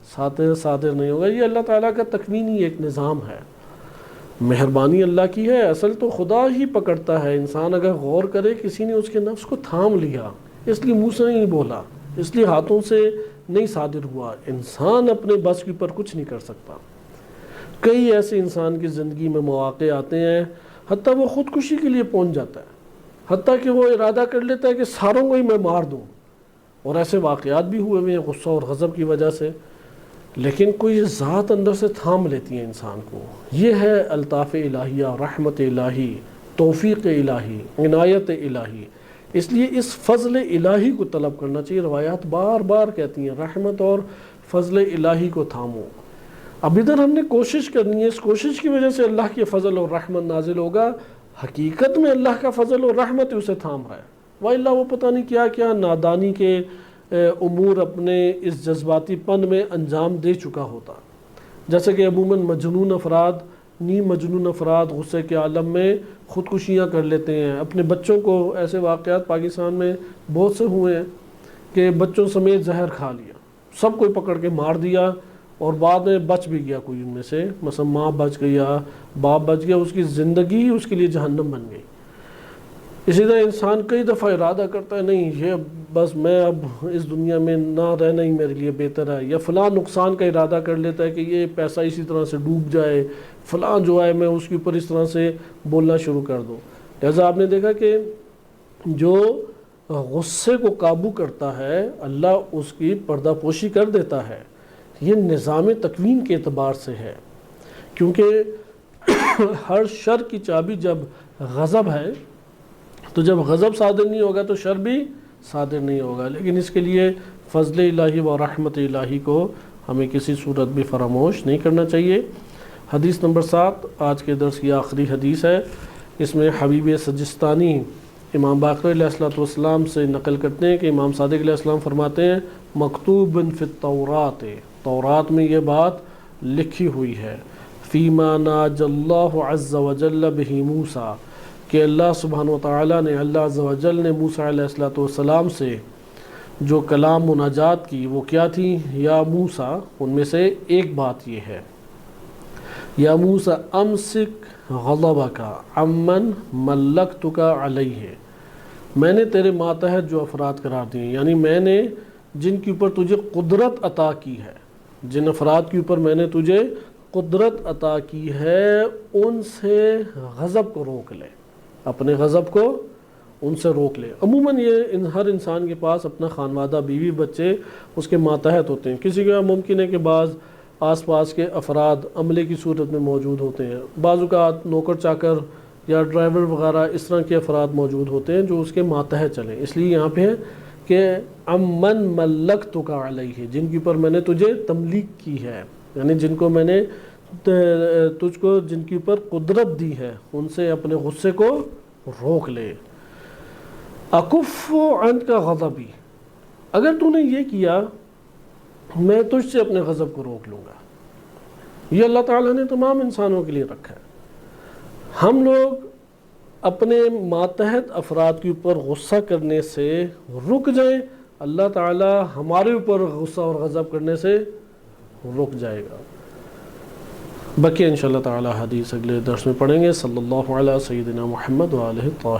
صادر نہیں ہوگا۔ یہ اللہ تعالیٰ کا تکوینی ایک نظام ہے، مہربانی اللہ کی ہے، اصل تو خدا ہی پکڑتا ہے۔ انسان اگر غور کرے، کسی نے اس کے نفس کو تھام لیا، اس لیے منہ سے نہیں بولا، اس لیے ہاتھوں سے نہیں صادر ہوا۔ انسان اپنے بس کے اوپر کچھ نہیں کر سکتا۔ کئی ایسے انسان کی زندگی میں مواقع آتے ہیں حتیٰ وہ خودکشی کے لیے پہنچ جاتا ہے، حتیٰ کہ وہ ارادہ کر لیتا ہے کہ ساروں کو ہی میں مار دوں، اور ایسے واقعات بھی ہوئے ہیں غصہ اور غضب کی وجہ سے، لیکن کوئی ذات اندر سے تھام لیتی ہے انسان کو۔ یہ ہے الطاف الہیہ، رحمت الہی، توفیق الہی، عنایت الہی۔ اس لیے اس فضل الہی کو طلب کرنا چاہیے۔ روایات بار بار کہتی ہیں رحمت اور فضل الہی کو تھامو۔ اب ادھر ہم نے کوشش کرنی ہے، اس کوشش کی وجہ سے اللہ کی فضل اور رحمت نازل ہوگا۔ حقیقت میں اللہ کا فضل اور رحمت اسے تھام رہا ہے، وَإِلَّا وہ پتہ نہیں کیا کیا نادانی کے امور اپنے اس جذباتی پن میں انجام دے چکا ہوتا۔ جیسے کہ عموماً مجنون افراد نیم مجنون افراد غصے کے عالم میں خودکشیاں کر لیتے ہیں. اپنے بچوں کو، ایسے واقعات پاکستان میں بہت سے ہوئے ہیں کہ بچوں سمیت زہر کھا لیا، سب کو پکڑ کے مار دیا اور بعد میں بچ بھی گیا کوئی ان میں سے، مثلا ماں بچ گیا، باپ بچ گیا، اس کی زندگی اس کے لیے جہنم بن گئی. اسی طرح انسان کئی دفعہ ارادہ کرتا ہے نہیں یہ بس میں اب اس دنیا میں نہ رہنا ہی میرے لیے بہتر ہے، یا فلاں نقصان کا ارادہ کر لیتا ہے کہ یہ پیسہ اسی طرح سے ڈوب جائے، فلاں جو ہے میں اس کے اوپر اس طرح سے بولنا شروع کر دوں. لہٰذا آپ نے دیکھا کہ جو غصے کو قابو کرتا ہے اللہ اس کی پردہ پوشی کر دیتا ہے. یہ نظام تکوین کے اعتبار سے ہے، کیونکہ ہر شر کی چابی جب غضب ہے تو جب غضب صادر نہیں ہوگا تو شر بھی صادر نہیں ہوگا. لیکن اس کے لیے فضل الہی و رحمت الہی کو ہمیں کسی صورت بھی فراموش نہیں کرنا چاہیے. حدیث نمبر 7 آج کے درس کی آخری حدیث ہے. اس میں حبیب سجستانی امام باقر علیہ السلام سے نقل کرتے ہیں کہ امام صادق علیہ السلام فرماتے ہیں مکتوب فی التورات، تورات میں یہ بات لکھی ہوئی ہے، فیما ناج اللہ عز وجل بہ موسیٰ، کہ اللہ سبحانہ وتعالی نے، اللہ عز وجل نے موسیٰ علیہ السلام سے جو کلام مناجات کی وہ کیا تھی؟ یا موسیٰ، ان میں سے ایک بات یہ ہے یا موسیٰ امسک غضبک عمن ملکتک علیہ، میں نے تیرے ماتحت جو افراد قرار دیے، یعنی میں نے جن کے اوپر تجھے قدرت عطا کی ہے، جن افراد کے اوپر میں نے تجھے قدرت عطا کی ہے، ان سے غضب کو روک لے، اپنے غضب کو ان سے روک لے. عموماً یہ ہر انسان کے پاس اپنا خانوادہ، بیوی بچے اس کے ماتحت ہوتے ہیں. کسی کا ممکن ہے کہ بعض آس پاس کے افراد عملے کی صورت میں موجود ہوتے ہیں، بعض اوقات نوکر چاکر یا ڈرائیور وغیرہ اس طرح کے افراد موجود ہوتے ہیں جو اس کے ماتحت چلیں. اس لیے یہاں پہ ہے کہ امن ملکتک علیہ، جن کے اوپر میں نے تجھے تملیک کی ہے، یعنی جن کو میں نے تجھ کو جن کے اوپر قدرت دی ہے، ان سے اپنے غصے کو روک لے. اکف عنک غضبی، اگر تو نے یہ کیا میں تجھ سے اپنے غضب کو روک لوں گا. یہ اللہ تعالیٰ نے تمام انسانوں کے لیے رکھا ہے. ہم لوگ اپنے ماتحت افراد کے اوپر غصہ کرنے سے رک جائیں، اللہ تعالیٰ ہمارے اوپر غصہ اور غضب کرنے سے رک جائے گا. بقیہ انشاءاللہ تعالیٰ حدیث اگلے درس میں پڑھیں گے. صلی اللہ علیہ سیدنا محمد و آلہ الطاہرین.